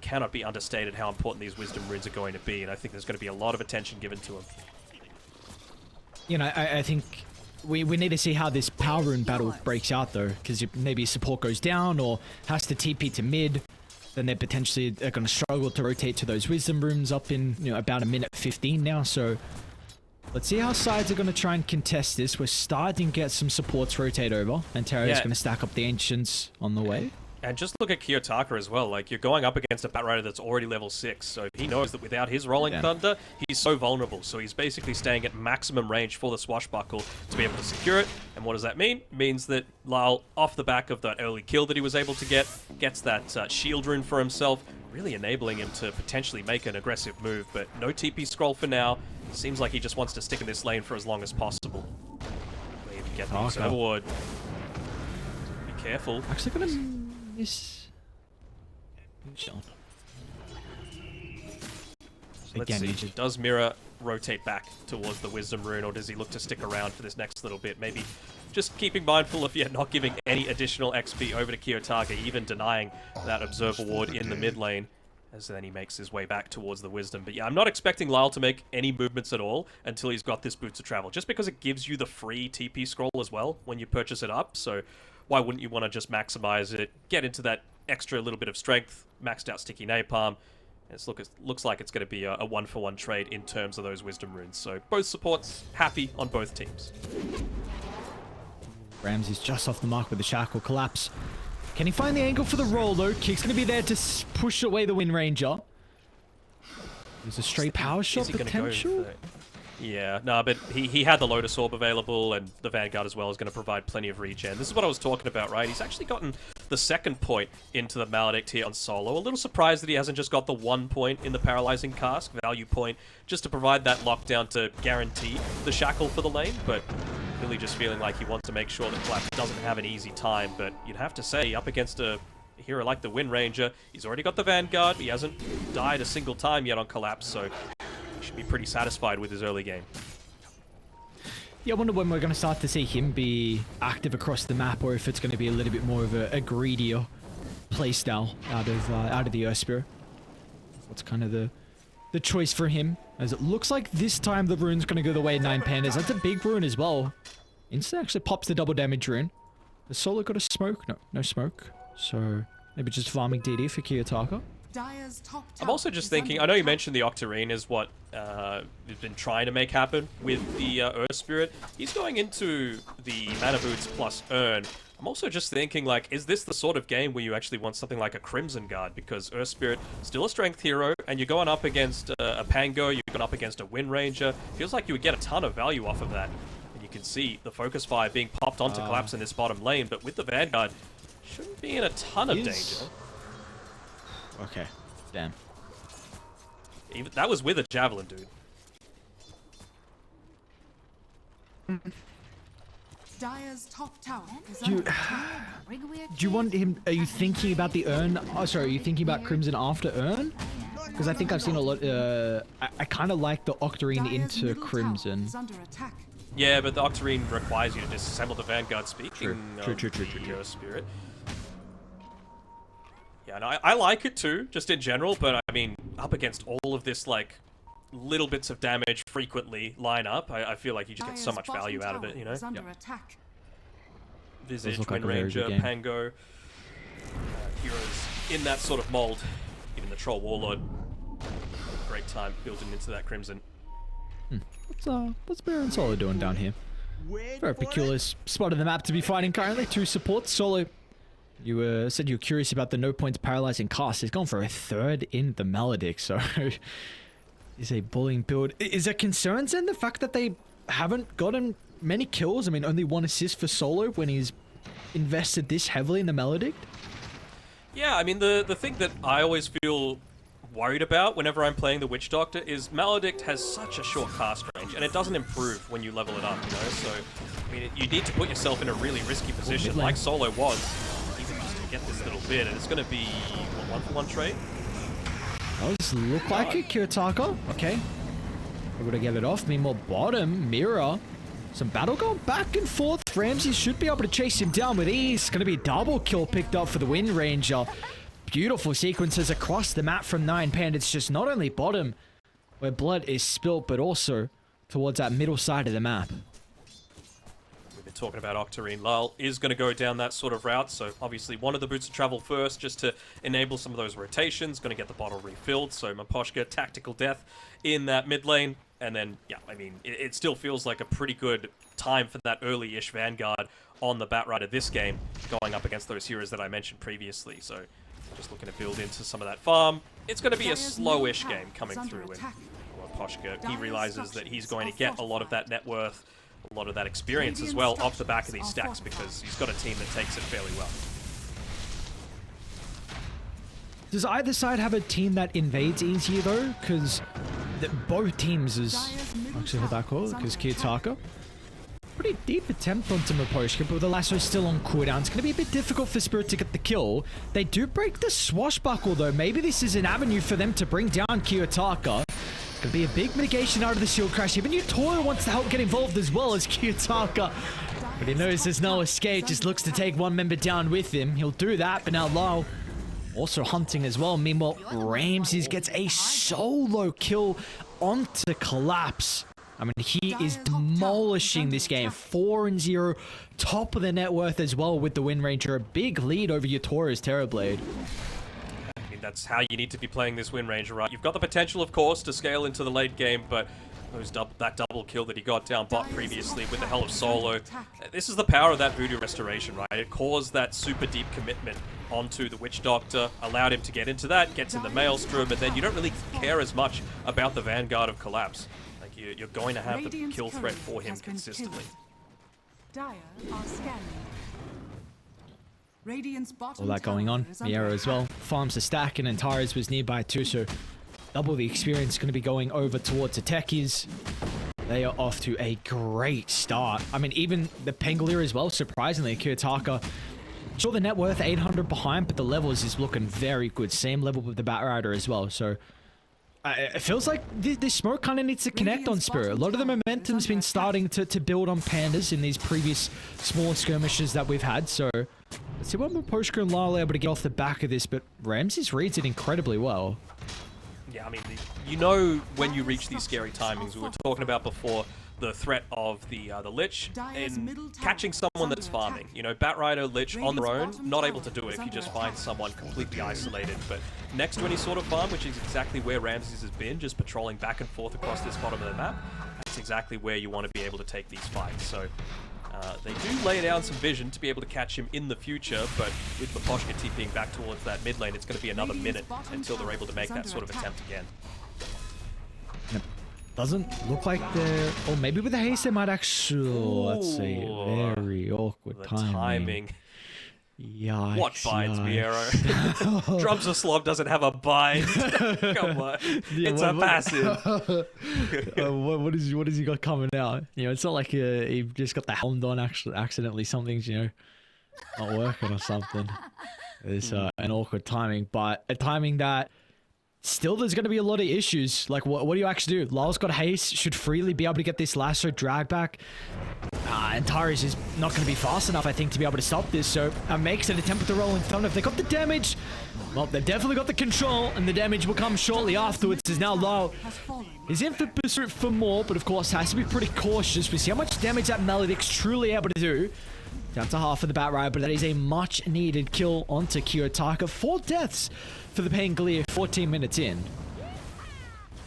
cannot be understated how important these Wisdom Runes are going to be, and I think there's going to be a lot of attention given to them.
You know, I think we need to see how this Power Rune battle breaks out, though, because maybe support goes down or has to TP to mid, then they potentially are going to struggle to rotate to those Wisdom Runes up in, you know, about a minute 15 now, so let's see how sides are going to try and contest this. We're starting to get some supports rotate over, and Terra is going to stack up the Ancients on the way.
And just look at Kiyotaka as well. Like, you're going up against a Batrider that's already level 6, so he knows that without his Rolling Thunder, he's so vulnerable. So he's basically staying at maximum range for the Swashbuckle to be able to secure it. And what does that mean? It means that Lyle, off the back of that early kill that he was able to get, gets that Shield Rune for himself, really enabling him to potentially make an aggressive move. But no TP scroll for now. Seems like he just wants to stick in this lane for as long as possible. Maybe get things forward. Be careful.
Actually gonna...
Let's see. Does Mira rotate back towards the Wisdom Rune, or does he look to stick around for this next little bit? Maybe just keeping mindful of not giving any additional XP over to Kiyotaka, even denying that Observer Ward in the mid lane, as then he makes his way back towards the Wisdom. But yeah, I'm not expecting Lyle to make any movements at all until he's got this Boots of Travel, just because it gives you the free TP scroll as well when you purchase it up, so why wouldn't you want to just maximize it, get into that extra little bit of strength, maxed out Sticky Napalm, and it looks like it's going to be a one-for-one trade in terms of those Wisdom Runes. So both supports happy on both teams.
Ramsey's just off the mark with the Shackle collapse. Can he find the angle for the roll, though? Kick's going to be there to push away the Wind Ranger. There's a straight power shot potential.
Yeah, no, but he had the Lotus Orb available, and the Vanguard as well is going to provide plenty of regen. This is what I was talking about, right? He's actually gotten the 2nd point into the Maledict here on solo. A little surprised that he hasn't just got the 1 point in the Paralyzing Cask, value point, just to provide that lockdown to guarantee the Shackle for the lane, but really just feeling like he wants to make sure that Collapse doesn't have an easy time. But you'd have to say, up against a hero like the Wind Ranger, he's already got the Vanguard, he hasn't died a single time yet on Collapse, so should be pretty satisfied with his early game.
Yeah, I wonder when we're going to start to see him be active across the map, or if it's going to be a little bit more of a greedier playstyle out of the Earth Spear. What's kind of the choice for him? As it looks like this time the rune's going to go the way of 9Pandas. That's a big rune as well. Instant actually pops the double damage rune. Has Solo got a smoke? No smoke. So maybe just farming DD for Kiyotaka.
I'm also just thinking, I know you mentioned the Octarine is what we've been trying to make happen with the Earth Spirit. He's going into the Mana Boots plus Urn. I'm also just thinking, like, is this the sort of game where you actually want something like a Crimson Guard? Because Earth Spirit, still a strength hero, and you're going up against a Pango, you're going up against a Wind Ranger. Feels like you would get a ton of value off of that. And you can see the Focus Fire being popped onto Collapse in this bottom lane, but with the Vanguard, shouldn't be in a ton of danger.
Okay, damn.
That was with a Javelin, dude.
Dire's top tower is
Do you,
under attack.
do you want him? Are you thinking about the urn? Oh, sorry. Are you thinking about Crimson after urn? Because I think I've seen a lot. I kind of like the Octarine
Dire's
into
middle tower
Crimson.
is under attack.
Yeah, but the Octarine requires you to disassemble the Vanguard, speaking
True.
Your Spirit. Yeah, no, I like it too, just in general, but I mean, up against all of this, like, little bits of damage frequently line up, I feel like you just get so much value out of it, you know?
Is under attack.
Visage,
look like
Wind
a very
Ranger,
good game.
Pango, heroes in that sort of mold. Even the Troll Warlord, great time building into that Crimson.
What's Baron Solo doing down here? Very peculiar spot of the map to be fighting currently. 2 supports. Solo, you said you were curious about the no points paralyzing cast. He's gone for a 3rd in the Maledict, so is a bullying build. Is there concerns in the fact that they haven't gotten many kills? I mean, only 1 assist for Solo when he's invested this heavily in the Maledict?
Yeah, I mean, the thing that I always feel worried about whenever I'm playing the Witch Doctor is Maledict has such a short cast range, and it doesn't improve when you level it up, you know? So, I mean, you need to put yourself in a really risky position, like Solo was, even just to get this little bit, and it's going to be, what, 1-for-1 trade?
Does look like it, Kiritaka. Okay. Able to get it off. Meanwhile, bottom, Mirror. Some battle going back and forth. Ramsey should be able to chase him down with ease. Going to be a double kill picked up for the Wind Ranger. Beautiful sequences across the map from 9Pandas. It's just not only bottom where blood is spilt, but also towards that middle side of the map.
We've been talking about Octarine. Lyle is going to go down that sort of route, so obviously one of the boots to travel first just to enable some of those rotations. Going to get the bottle refilled, so Maposhka, tactical death in that mid lane. And then, yeah, I mean, it still feels like a pretty good time for that early-ish Vanguard on the Batrider this game, going up against those heroes that I mentioned previously. So just looking to build into some of that farm. It's going to be a slowish game coming through. And Maposhka, he realizes that he's going to get a lot of that net worth, a lot of that experience as well off the back of these stacks, because he's got a team that takes it fairly well.
Does either side have a team that invades easier though? Because both teams is actually what that called. Because Kiritaka, pretty deep attempt onto Maposhka, but with the lasso still on cooldown, it's going to be a bit difficult for Spirit to get the kill. They do break the swashbuckle though. Maybe this is an avenue for them to bring down Kiritaka. It's going to be a big mitigation out of the shield crash. Even Utoya wants to help get involved as well as Kiritaka. But he knows there's no escape, just looks to take one member down with him. He'll do that, but now Lyle also hunting as well. Meanwhile, Ramses gets a solo kill onto Collapse. I mean, he is demolishing this game. 4-0, top of the net worth as well with the Wind Ranger. A big lead over Utoya's Terrorblade.
I mean, that's how you need to be playing this Wind Ranger, right? You've got the potential, of course, to scale into the late game, but that double kill that he got down bot previously with the Hell of Solo. This is the power of that Voodoo Restoration, right? It caused that super deep commitment onto the Witch Doctor, allowed him to get into that, gets in the Maelstrom, and then you don't really care as much about the Vanguard of Collapse. Like, you're going to have the kill threat for him consistently.
Dire are scanning. Radiant's bottom
All that going on. Miera as well. Farms a stack, and Antares was nearby too, so double the experience going to be going over towards the techies. They are off to a great start. I mean, even the Pengalier as well, surprisingly. Kiritaka, sure, the net worth 800 behind, but the levels is looking very good. Same level with the Batrider as well, so it feels like this smoke kind of needs to connect on Spirit. A lot of the momentum's been starting to build on Pandas in these previous small skirmishes that we've had, so let's see what Maposhka and Lyle are able to get off the back of this, but Ramses reads it incredibly well.
Yeah, I mean, you know when you reach these scary timings. We were talking about before the threat of the Lich in catching someone that's farming. You know, Batrider, Lich on their own, not able to do it if you just find someone completely isolated. But next to any sort of farm, which is exactly where Ramses has been, just patrolling back and forth across this bottom of the map, that's exactly where you want to be able to take these fights. So they do lay down some vision to be able to catch him in the future, but with Maposhka TPing back towards that mid lane, it's going to be another minute until they're able to make that sort of attempt again.
Yep. Doesn't look like they're... Or maybe with the haste they might actually... Let's see. Very awkward
The
timing. Yikes,
What binds
yikes.
Miero? Drums of Slom doesn't have a bind. Come on. It's a passive.
What has he got coming out? You know, it's not like he just got the helm on accidentally. Something's, you know, not working or something. It's an awkward timing, but a timing that still there's going to be a lot of issues. Like, what do you actually do? Lyle's got haste, should freely be able to get this lasso drag back. And Tyrus is not going to be fast enough, I think, to be able to stop this. So makes an attempt with the Rolling Thunder. If they got the damage, well, they've definitely got the control, and the damage will come shortly afterwards. As now Lyle is in for pursuit for more, but of course has to be pretty cautious. We see how much damage that Maledict's truly able to do. Down to half of the Bat Rider, but that is a much needed kill onto Kiyotaka. 4 deaths for the Pangolier 14 minutes in.
Yeah,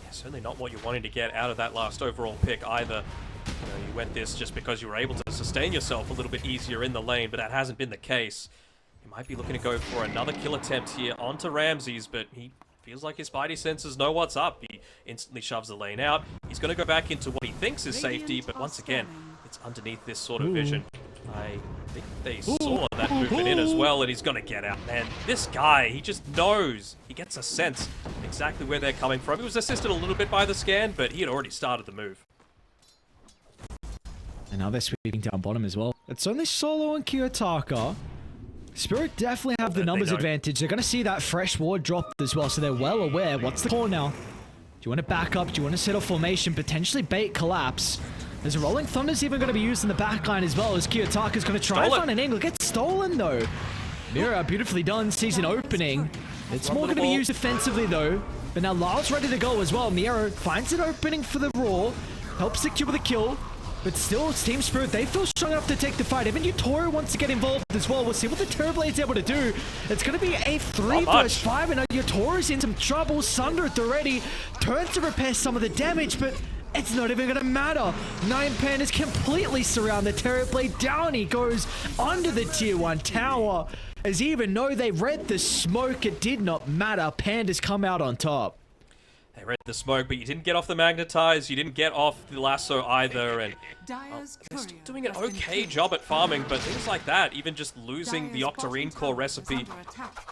certainly not what you're wanting to get out of that last overall pick either. You know, you went this just because you were able to sustain yourself a little bit easier in the lane, but that hasn't been the case. You might be looking to go for another kill attempt here onto Ramses, but he feels like his spidey senses know what's up. He instantly shoves the lane out. He's going to go back into what he thinks is safety, but once again, it's underneath this sort of vision. I think they saw that movement in as well, and he's going to get out. Man, this guy, he just knows. He gets a sense exactly where they're coming from. He was assisted a little bit by the scan, but he had already started the move.
And now they're sweeping down bottom as well. It's only Solo and Kiyotaka. Spirit definitely have the numbers advantage. They're going to see that fresh ward drop as well, so they're well aware. What's the call now? Do you want to back up? Do you want to set a formation? Potentially bait collapse. There's a Rolling Thunder's even going to be used in the backline as well, as Kiyotaka's going to try and find an angle. Gets stolen though. Mira, beautifully done, sees an opening. It's more going to be used defensively though. But now Lyle's ready to go as well. Mira finds an opening for the Raw. Helps secure the kill. But still, it's Team Spirit. They feel strong enough to take the fight. Even Utoro wants to get involved as well. We'll see what the Terrorblade's able to do. It's going to be a 3 versus 5. And now Utoro's in some trouble. Sunder at the ready. Turns to repair some of the damage, but it's not even going to matter. 9Pandas completely surround the Terrorblade. Down he goes under the tier 1 tower. As even though they read the smoke, it did not matter. Pandas come out on top.
They read the smoke, but you didn't get off the magnetize, you didn't get off the lasso either, and they're still doing an okay job at farming, but things like that, even just losing the Octarine core recipe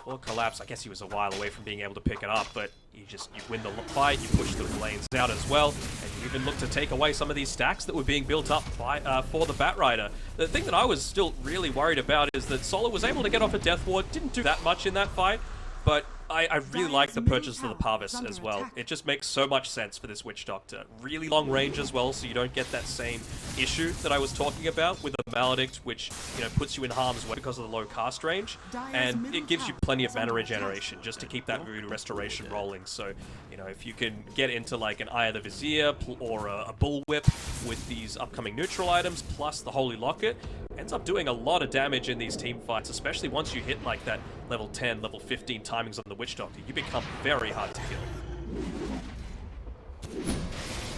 or collapse, I guess he was a while away from being able to pick it up, but you win the fight, you push the lanes out as well, and you even look to take away some of these stacks that were being built up by, for the Bat Rider. The thing that I was still really worried about is that Solo was able to get off a Death Ward, didn't do that much in that fight, but I really like the purchase of the Parvis as well. It just makes so much sense for this Witch Doctor. Really long range as well, so you don't get that same issue that I was talking about with the Maledict, which, you know, puts you in harm's way because of the low cast range, and it gives you plenty of mana regeneration just to keep that voodoo restoration rolling. So, you know, if you can get into like an Eye of the Vizier or a Bullwhip with these upcoming neutral items plus the Holy Locket, ends up doing a lot of damage in these team fights, especially once you hit like that level 10, level 15 timings on the Witch Doctor. You become very hard to kill.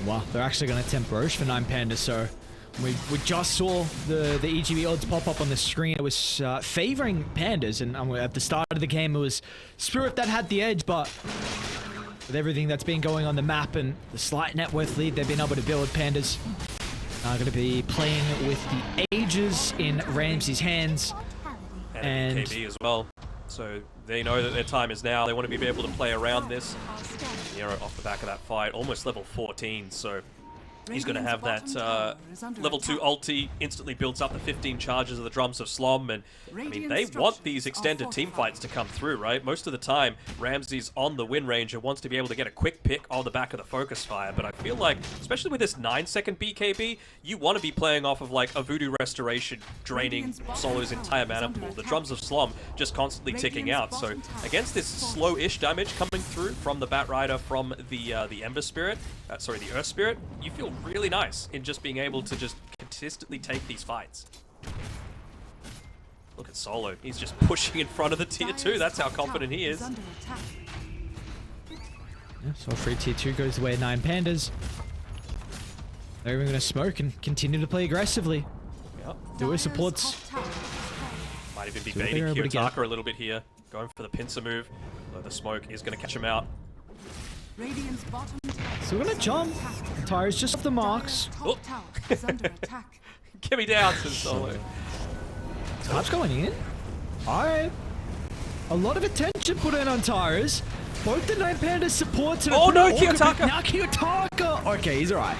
Wow, they're actually going to attempt Roche for 9Pandas, so we just saw the EGB odds pop up on the screen. It was favoring Pandas, and at the start of the game it was Spirit that had the edge, but with everything that's been going on the map and the slight net worth lead they've been able to build, Pandas are going to be playing with the Ages in Ramsey's hands.
And KB as well. So they know that their time is now. They want to be able to play around this. Nero off the back of that fight, almost level 14, so he's going to have that level 2 ulti, instantly builds up the 15 charges of the Drums of Slom, and I mean, they want these extended team fights to come through, right? Most of the time, Ramsey's on the win range and wants to be able to get a quick pick on the back of the focus fire, but I feel like, especially with this 9-second BKB, you want to be playing off of like a Voodoo Restoration, draining Solo's entire mana pool. The Drums of Slom just constantly ticking out, so against this slow-ish damage coming through from the Bat Rider, from the Ember Spirit, sorry, the Earth Spirit, you feel really nice in just being able to just consistently take these fights. Look at Solo. He's just pushing in front of the tier 2. That's how confident he is.
Yeah, so free tier 2 goes the way of 9Pandas. They're even going to smoke and continue to play aggressively.
Yep.
Duo supports.
Might even be baiting Kiyotaka a little bit here. Going for the pincer move. Though the smoke is going to catch him out.
So we're going to jump. Tyre's just off the marks.
Oh. Get me down, says Solo.
Type's going in. Alright. A lot of attention put in on Tyrus. Both the 9Pandas supports.
Oh no, Kiyotaka!
Now Kiyotaka! Okay, he's alright.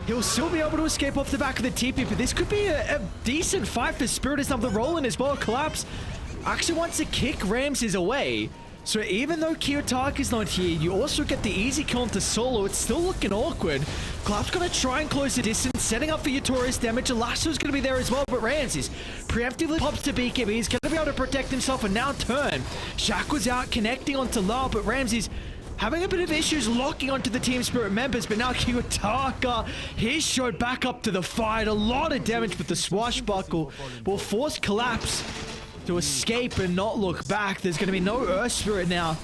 He'll still be able to escape off the back of the TP, but this could be a decent fight for Spirit as the rolling as well. Collapse actually wants to kick Ramses away. So even though Kiyotaka's not here, you also get the easy kill into Solo. It's still looking awkward. Collapse gonna try and close the distance, setting up for Yatori's damage. Lasso's gonna be there as well, but Ramses preemptively pops to BKB. He's gonna be able to protect himself and now turn. Shaq was out connecting onto Lau, but Ramses having a bit of issues locking onto the Team Spirit members, but now Kiyotaka, he showed back up to the fight. A lot of damage, but the swashbuckle will force Collapse to escape and not look back. There's going to be no Earth Spirit now.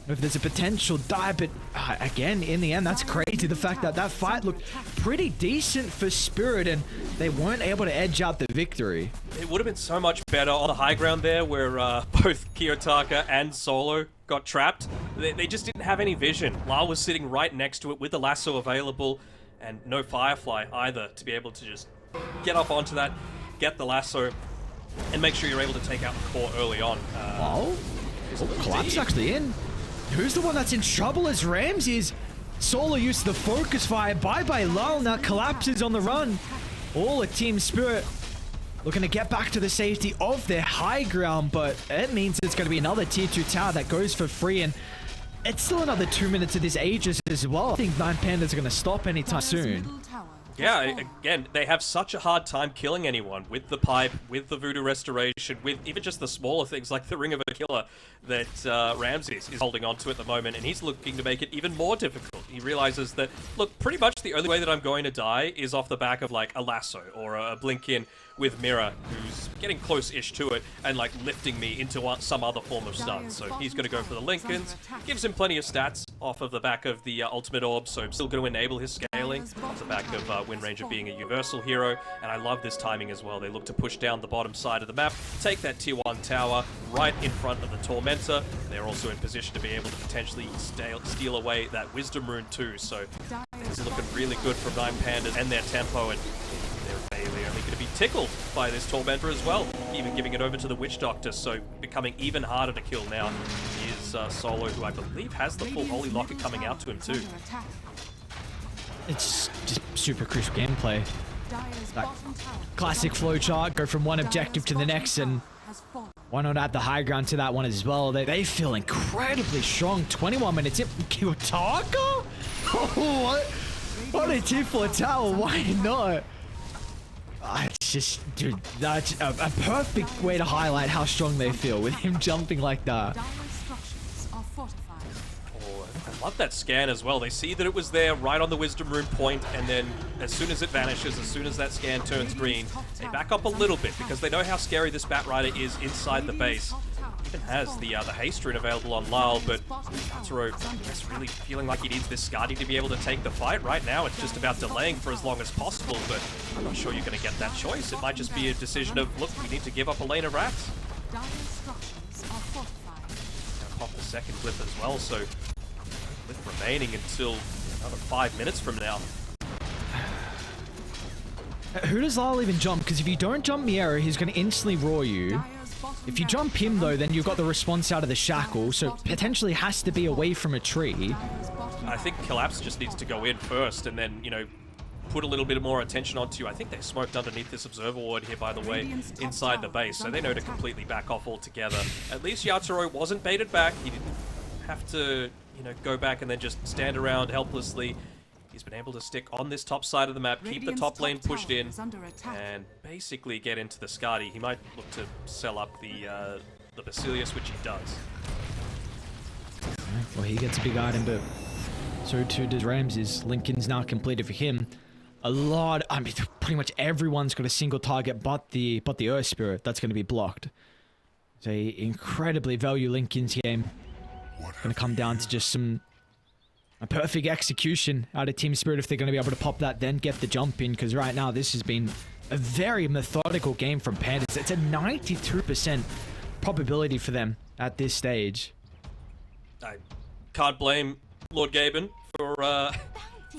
If there's a potential die, but again, in the end, that's crazy. The fact that that fight looked pretty decent for Spirit and they weren't able to edge out the victory.
It would have been so much better on the high ground there where both Kiyotaka and Solo got trapped. They just didn't have any vision. Lau was sitting right next to it with the lasso available and no Firefly either to be able to just get up onto that, get the lasso, and make sure you're able to take out the core early on.
Collapse actually in. Who's the one that's in trouble as Ramses? Solo used the focus fire. Bye-bye Lal. Now Collapses on the run. All a Team Spirit looking to get back to the safety of their high ground, but it means it's going to be another tier 2 tower that goes for free, and it's still another 2 minutes of this Aegis as well. I think 9Pandas are going to stop anytime soon.
Yeah, again, they have such a hard time killing anyone with the pipe, with the Voodoo Restoration, with even just the smaller things like the Ring of a Killer that Ramses is holding on to at the moment, and he's looking to make it even more difficult. He realizes that, look, pretty much the only way that I'm going to die is off the back of like a lasso or a blink in with Mira, who's getting close-ish to it and like lifting me into some other form of stun. So he's going to go for the Lincolns, gives him plenty of stats off of the back of the Ultimate Orb, so I'm still going to enable his scaling off the back of Wind Ranger being a universal hero, and I love this timing as well. They look to push down the bottom side of the map, take that tier 1 tower right in front of the Tormentor. They're also in position to be able to potentially steal away that Wisdom Rune too, so it's looking really good from 9Pandas and their tempo, and they're only going to be tickled by this Tormentor as well, even giving it over to the Witch Doctor, so becoming even harder to kill now is Solo, who I believe has the full Holy Locket coming out to him too.
It's just super crisp gameplay. That classic flowchart, go from one objective to the next, and why not add the high ground to that one as well? They feel incredibly strong. 21 minutes in. Kiyotaka? What a tier 4 tower, why not? It's just, dude, that's a perfect way to highlight how strong they feel with him jumping like that.
I love that scan as well. They see that it was there right on the Wisdom Rune point, and then as soon as it vanishes, as soon as that scan turns green, they back up a little bit because they know how scary this Bat Rider is inside the base. Even has the haste rune available on Lyle, but Yatoro just really feeling like he needs this Skadi to be able to take the fight. Right now, it's just about delaying for as long as possible, but I'm not sure you're going to get that choice. It might just be a decision of, look, we need to give up a lane of rats. Pop the second clip as well, so with remaining until another 5 minutes from now.
Who does Lyle even jump? Because if you don't jump Miera, he's going to instantly roar you. If you jump him though, then you've got the response out of the shackle, so potentially has to be away from a tree.
I think Collapse just needs to go in first and then, you know, put a little bit more attention onto you. I think they smoked underneath this observer ward here, by the way, inside the base, so they know to completely back off altogether. At least Yatoro wasn't baited back. He didn't have to, you know, go back and then just stand around helplessly. He's been able to stick on this top side of the map, keep the top lane pushed in, and basically get into the Skadi. He might look to sell up the Basilius, which he does.
Well, he gets a big item, but so too does Ramses. Lincoln's now completed for him. I mean, pretty much everyone's got a single target but the Earth Spirit that's going to be blocked. It's a incredibly value Lincoln's game. Going to come down to just a perfect execution out of Team Spirit if they're going to be able to pop that, then get the jump in, because right now this has been a very methodical game from Pandas. It's a 92% probability for them at this stage.
I can't blame Lord Gaben for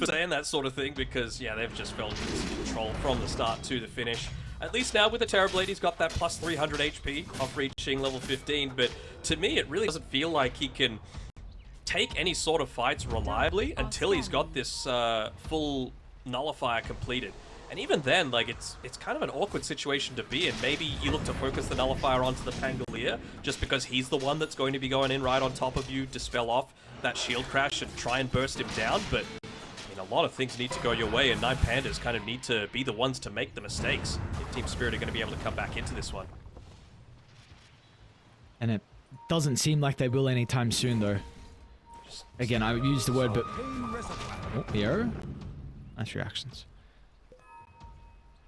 saying that sort of thing, because yeah, they've just felt in control from the start to the finish. At least now with the Terrorblade, he's got that plus 300 HP off reaching level 15, but to me, it really doesn't feel like he can take any sort of fights reliably until he's got this full nullifier completed. And even then, like, it's kind of an awkward situation to be in. Maybe you look to focus the nullifier onto the Pangolier, just because he's the one that's going to be going in right on top of you, dispel off that shield crash and try and burst him down, but a lot of things need to go your way, and 9Pandas kind of need to be the ones to make the mistakes if Team Spirit are going to be able to come back into this one.
And it doesn't seem like they will anytime soon, though. Again, I would use the word, but... Oh, Miero? Nice reactions.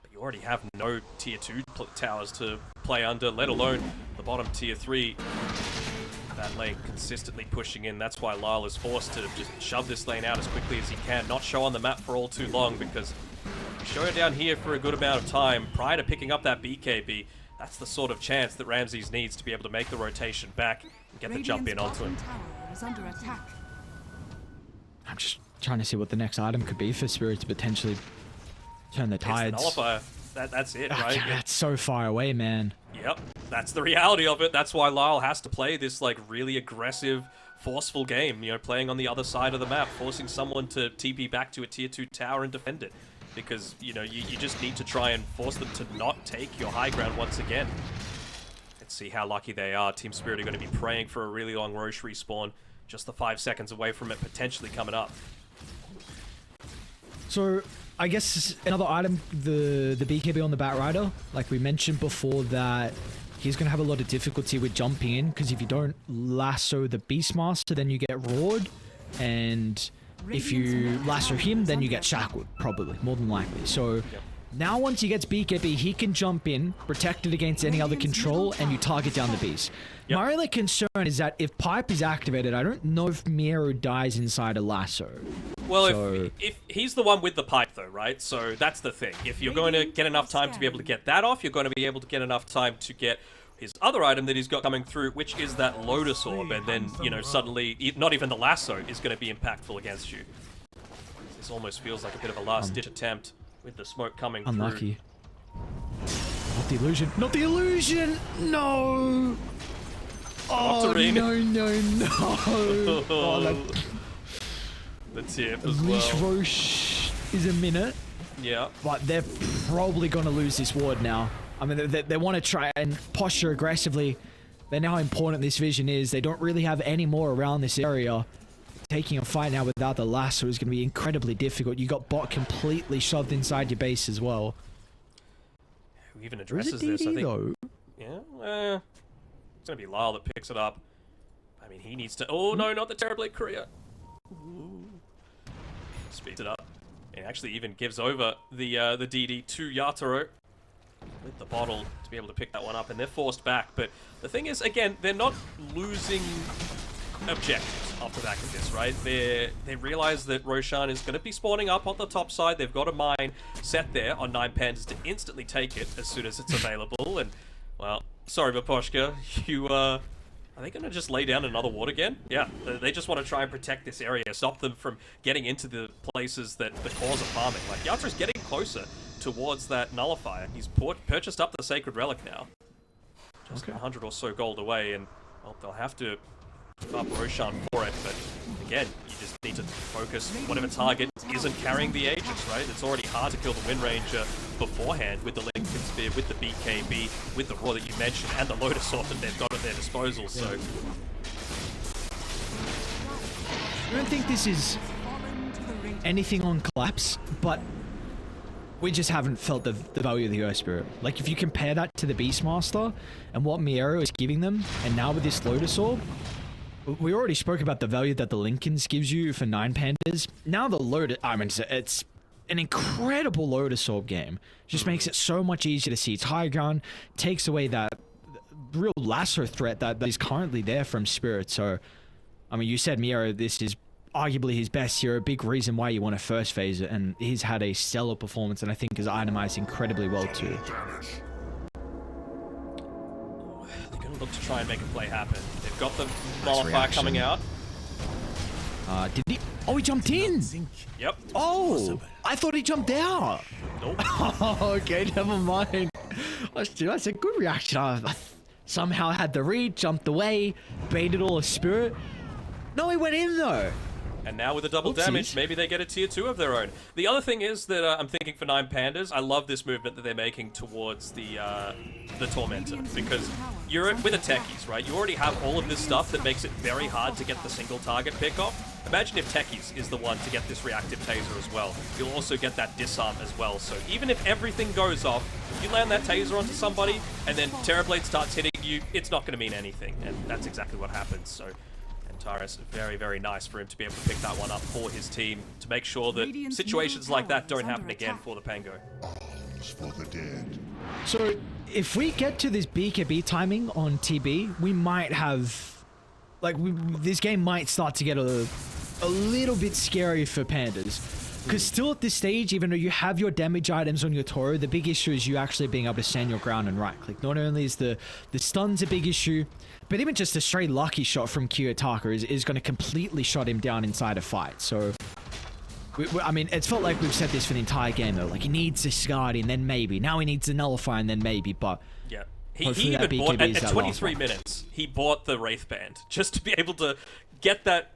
But you already have no tier 2 towers to play under, let alone the bottom tier 3. That lane consistently pushing in. That's why Lyle is forced to just shove this lane out as quickly as he can, not show on the map for all too long, because show it down here for a good amount of time prior to picking up that BKB. That's the sort of chance that Ramses needs to be able to make the rotation back and get the jump in onto him.
Is under attack.
I'm just trying to see what the next item could be for Spirit to potentially turn the tides.
It's the nullifier. That's it, right?
God, that's so far away, man.
Yep, that's the reality of it. That's why Lyle has to play this, like, really aggressive, forceful game, you know, playing on the other side of the map, forcing someone to TP back to a tier 2 tower and defend it. Because, you know, you just need to try and force them to not take your high ground once again. Let's see how lucky they are. Team Spirit are going to be praying for a really long Roche respawn, just the 5 seconds away from it potentially coming up.
So, I guess another item, the BKB on the Batrider, like we mentioned before, that he's going to have a lot of difficulty with jumping in, because if you don't lasso the Beastmaster, then you get roared, and if you lasso him, then you get shackled, probably, more than likely. So, now once he gets BKB, he can jump in, protect it against any other control, and you target down the Beast. My only concern is that if Pipe is activated, I don't know if Miero dies inside a lasso.
Well,
so,
if he's the one with the pipe, though, right? So that's the thing. If you're going to get enough time to be able to get that off, you're going to be able to get enough time to get his other item that he's got coming through, which is that Lotus Orb, and then, you know, suddenly, not even the lasso is going to be impactful against you. This almost feels like a bit of a last-ditch attempt with the smoke coming
unlucky. Through. Not the illusion. Not the illusion! No! Oh, no, no, no! Oh,
the tip as
Leash
well.
Roche is a minute.
Yeah.
But they're probably going to lose this ward now. I mean, they want to try and posture aggressively. They know how important this vision is. They don't really have any more around this area. Taking a fight now without the lasso is going to be incredibly difficult. You got bot completely shoved inside your base as well.
Who even addresses
DD,
this? I think.
though?
Yeah. It's going to be Lyle that picks it up. I mean, he needs to... Oh, no, not the Terrorblade Courier. Ooh. Speeds it up. And actually even gives over the DD to Yatoro with the bottle to be able to pick that one up. And they're forced back. But the thing is, again, they're not losing objectives off the back of this, right? They realize that Roshan is going to be spawning up on the top side. They've got a mine set there on 9Pandas to instantly take it as soon as it's available. And, well, sorry, Baposhka, you, are they going to just lay down another ward again? Yeah, they just want to try and protect this area, stop them from getting into the places that cause of farming. Like, Yatoro's getting closer towards that nullifier. He's purchased up the Sacred Relic now. Just 100 or so gold away, and, well, they'll have to give up Roshan for it, but again, you just need to focus whatever target isn't carrying the Aegis, right? It's already hard to kill the Wind Ranger beforehand with the Lincoln Spear, with the BKB, with the Roar that you mentioned, and the Lotus Orb that they've got at their disposal, so...
I don't think this is anything on Collapse, but we just haven't felt the value of the Earth Spirit. Like, if you compare that to the Beastmaster and what Miero is giving them, and now with this Lotus Orb, we already spoke about the value that the Lincolns gives you for 9Pandas. Now the Lotus... I mean, it's an incredible Lotus Orb game. Just makes it so much easier to see its high ground, takes away that real lasso threat that is currently there from Spirit. So, I mean, you said Miero, this is arguably his best hero, a big reason why you want to first phase it, and he's had a stellar performance, and I think is itemized incredibly well too.
They're going to look to try and make a play happen. They've got the nullifier coming out.
Did he? Oh, he jumped in!
Yep.
Oh! I thought he jumped out!
Nope.
Oh, okay, never mind. That's a good reaction. I somehow had the read, jumped away, baited all a spirit. No, he went in though.
And now with the double
Oopsies.
damage, maybe they get a tier 2 of their own. The other thing is that I'm thinking for 9Pandas, I love this movement that they're making towards the Tormentor. Because you're with the techies, right? You already have all of this stuff that makes it very hard to get the single target pick off. Imagine if techies is the one to get this reactive taser as well. You'll also get that disarm as well. So even if everything goes off, if you land that taser onto somebody and then Terrorblade starts hitting you, it's not going to mean anything. And that's exactly what happens. So Taurus, very, very nice for him to be able to pick that one up for his team to make sure that situations like that don't happen again for the Pango.
Alms for the dead.
So if we get to this BKB timing on TB, we might have, like, this game might start to get a little bit scary for Pandas. Because still at this stage, even though you have your damage items on your Toro, the big issue is you actually being able to stand your ground and right click. Not only is the stun's a big issue, but even just a straight lucky shot from Kiyotaka is going to completely shut him down inside a fight. So, I mean, it's felt like we've said this for the entire game though. Like, he needs this Guardian, then maybe. Now he needs a Nullifier, and then maybe, but...
Yeah. He even bought, at 23 minutes, he bought the Wraith Band just to be able to get that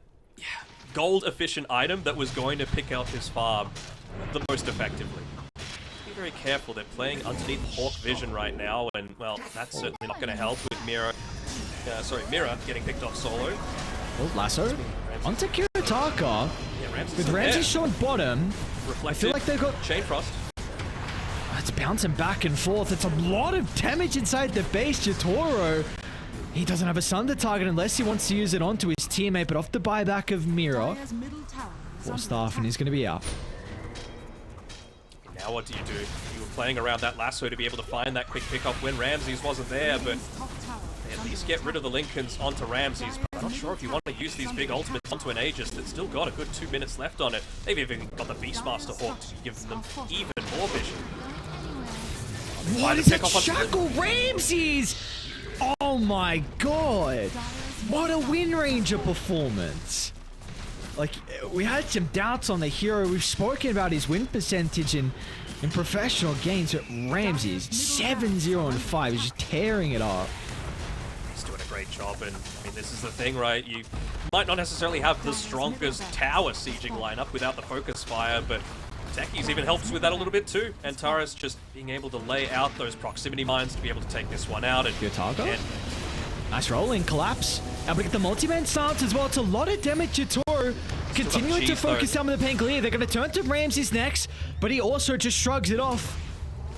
gold-efficient item that was going to pick out his farm the most effectively. Be very careful, they're playing underneath Hawk Vision right now, and, well, that's certainly not going to help with Mira getting picked off solo.
Oh, lasso. Onto Kiyotaka.
Yeah,
With Ramsey showing bottom,
Reflected.
I feel like they've got...
Chain Frost.
It's bouncing back and forth. It's a lot of damage inside the base. Yotaro, he doesn't have a Sunder target unless he wants to use it onto his teammate, but off the buyback of Mira.
Dire's middle tower is
Four
under
staff, and
attack.
he's going to be out.
Now what do? You were playing around that lasso to be able to find that quick pickup when Ramses wasn't there, but
Radiant's top tower
they
is
at
under
least get
attack.
rid of the Lincolns onto Ramses. But I'm not sure if you want to use these big ultimates onto an Aegis that's still got a good 2 minutes left on it. They've even got the Beastmaster Hawk to give them even more vision.
What is
pick
it?
off on-
Shackle Ramses! Oh my god! What a Wind Ranger performance! Like, we had some doubts on the hero. We've spoken about his win percentage in professional games, but Ramses, 7-0 and 5, is just tearing it up.
He's doing a great job, and I mean, this is the thing, right? You might not necessarily have the strongest tower sieging lineup without the focus fire, but Techies even helps with that a little bit too. And Taurus just being able to lay out those proximity mines to be able to take this one out. And
Kiyotaka? Nice rolling, collapse. Able to get the multi-man stance as well. It's a lot of damage to Toro. Continuing to
cheese,
focus
though.
down with the Pangolier. They're going to turn to Ramses next, but he also just shrugs it off.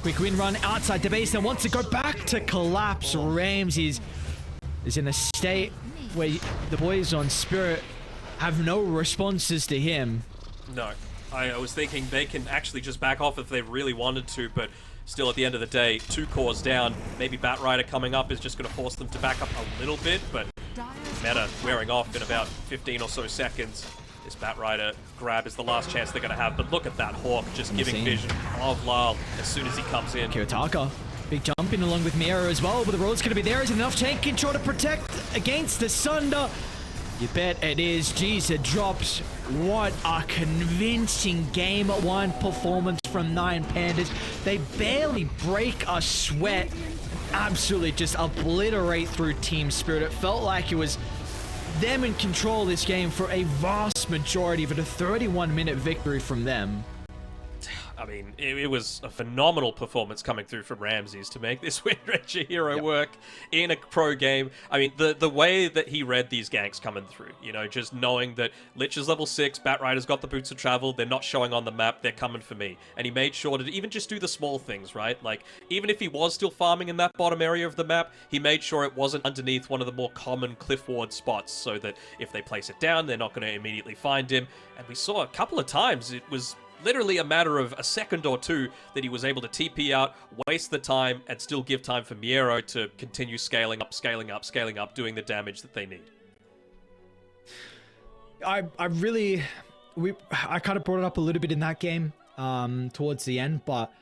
Quick win run outside the base and wants to go back to collapse. Ramses is in a state where the boys on Spirit have no responses to him.
No. I was thinking they can actually just back off if they really wanted to, but still at the end of the day, 2 cores down. Maybe Bat Rider coming up is just going to force them to back up a little bit, but meta wearing off in about 15 or so seconds. This Bat Rider grab is the last chance they're going to have, but look at that Hawk just giving vision of Lyle as soon as he comes in.
Kiyotaka, big jump in along with Mira as well, but the road's going to be there. Is enough tank control to protect against the Sunder? You bet it is. Jeez, it drops. What a convincing Game 1 performance from 9Pandas. They barely break a sweat. Absolutely just obliterate through Team Spirit. It felt like it was them in control of this game for a vast majority of it. A 31-minute victory from them.
I mean, it was a phenomenal performance coming through from Ramses to make this Wind Ranger hero work in a pro game. I mean, the way that he read these ganks coming through, you know, just knowing that Lich is level 6, Bat Rider's got the boots of travel, they're not showing on the map, they're coming for me. And he made sure to even just do the small things, right? Like, even if he was still farming in that bottom area of the map, he made sure it wasn't underneath one of the more common cliff ward spots, so that if they place it down, they're not going to immediately find him. And we saw a couple of times it was literally a matter of a second or two that he was able to TP out, waste the time, and still give time for Miero to continue scaling up, doing the damage that they need.
I kind of brought it up a little bit in that game towards the end, but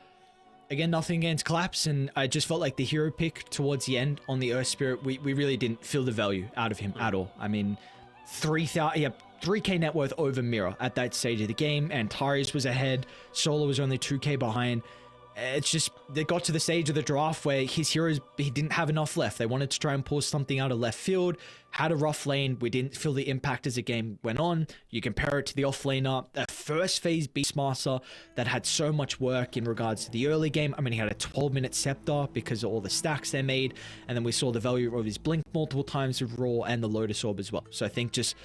again, nothing against Collapse, and I just felt like the hero pick towards the end on the Earth Spirit, we really didn't feel the value out of him at all. I mean, 3k net worth over Mira at that stage of the game, and Tarius was ahead, Solo was only 2k behind, it's just they got to the stage of the draft where his heroes, he didn't have enough left. They wanted to try and pull something out of left field, had a rough lane. We didn't feel the impact as the game went on. You compare it to the offlaner, a first phase Beastmaster that had so much work in regards to the early game. I mean, he had a 12-minute scepter because of all the stacks they made, and then we saw the value of his blink multiple times with Raw and the Lotus Orb as well. So I think just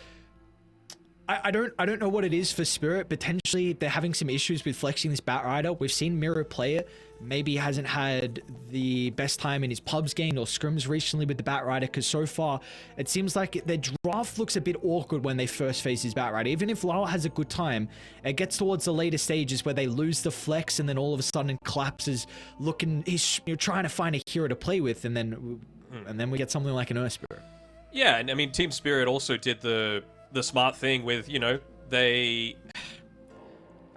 I don't know what it is for Spirit. Potentially they're having some issues with flexing this Batrider. We've seen Miro play it. Maybe he hasn't had the best time in his pubs game or scrims recently with the Batrider, because so far it seems like their draft looks a bit awkward when they first face his Batrider. Even if Lau has a good time, it gets towards the later stages where they lose the flex and then all of a sudden collapses looking, he's trying to find a hero to play with, and then we get something like an Earth Spirit.
Yeah, and I mean Team Spirit also did the smart thing with, they...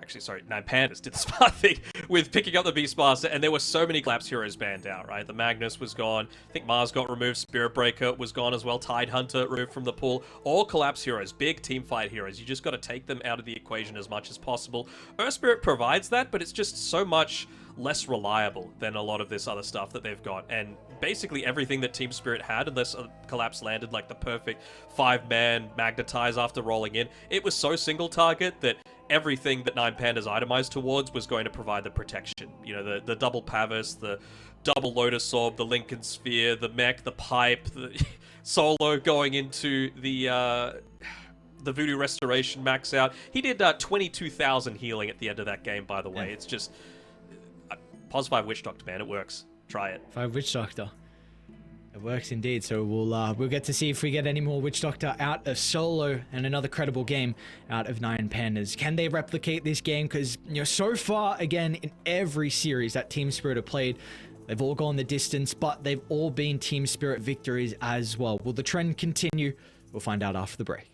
Actually, sorry, 9Pandas did the smart thing with picking up the Beastmaster, and there were so many collapse heroes banned out, right? The Magnus was gone, I think Mars got removed, Spirit Breaker was gone as well, Tide Hunter removed from the pool. All collapse heroes, big team fight heroes. You just got to take them out of the equation as much as possible. Earth Spirit provides that, but it's just so much less reliable than a lot of this other stuff that they've got. And basically everything that Team Spirit had, unless a collapse landed like the perfect 5-man magnetize after rolling in, it was so single target that everything that 9Pandas itemized towards was going to provide the protection. The double Pavis, the double Lotus Orb, the Lincoln Sphere, the mech, the pipe, the solo going into the Voodoo Restoration max out. He did 22,000 healing at the end of that game, by the way. It's just... Pos 5 Witch Doctor, man, it works. Try it.
5 Witch Doctor. It works indeed. So we'll get to see if we get any more Witch Doctor out of solo and another credible game out of 9Pandas. Can they replicate this game? Because so far, again, in every series that Team Spirit have played, they've all gone the distance, but they've all been Team Spirit victories as well. Will the trend continue? We'll find out after the break.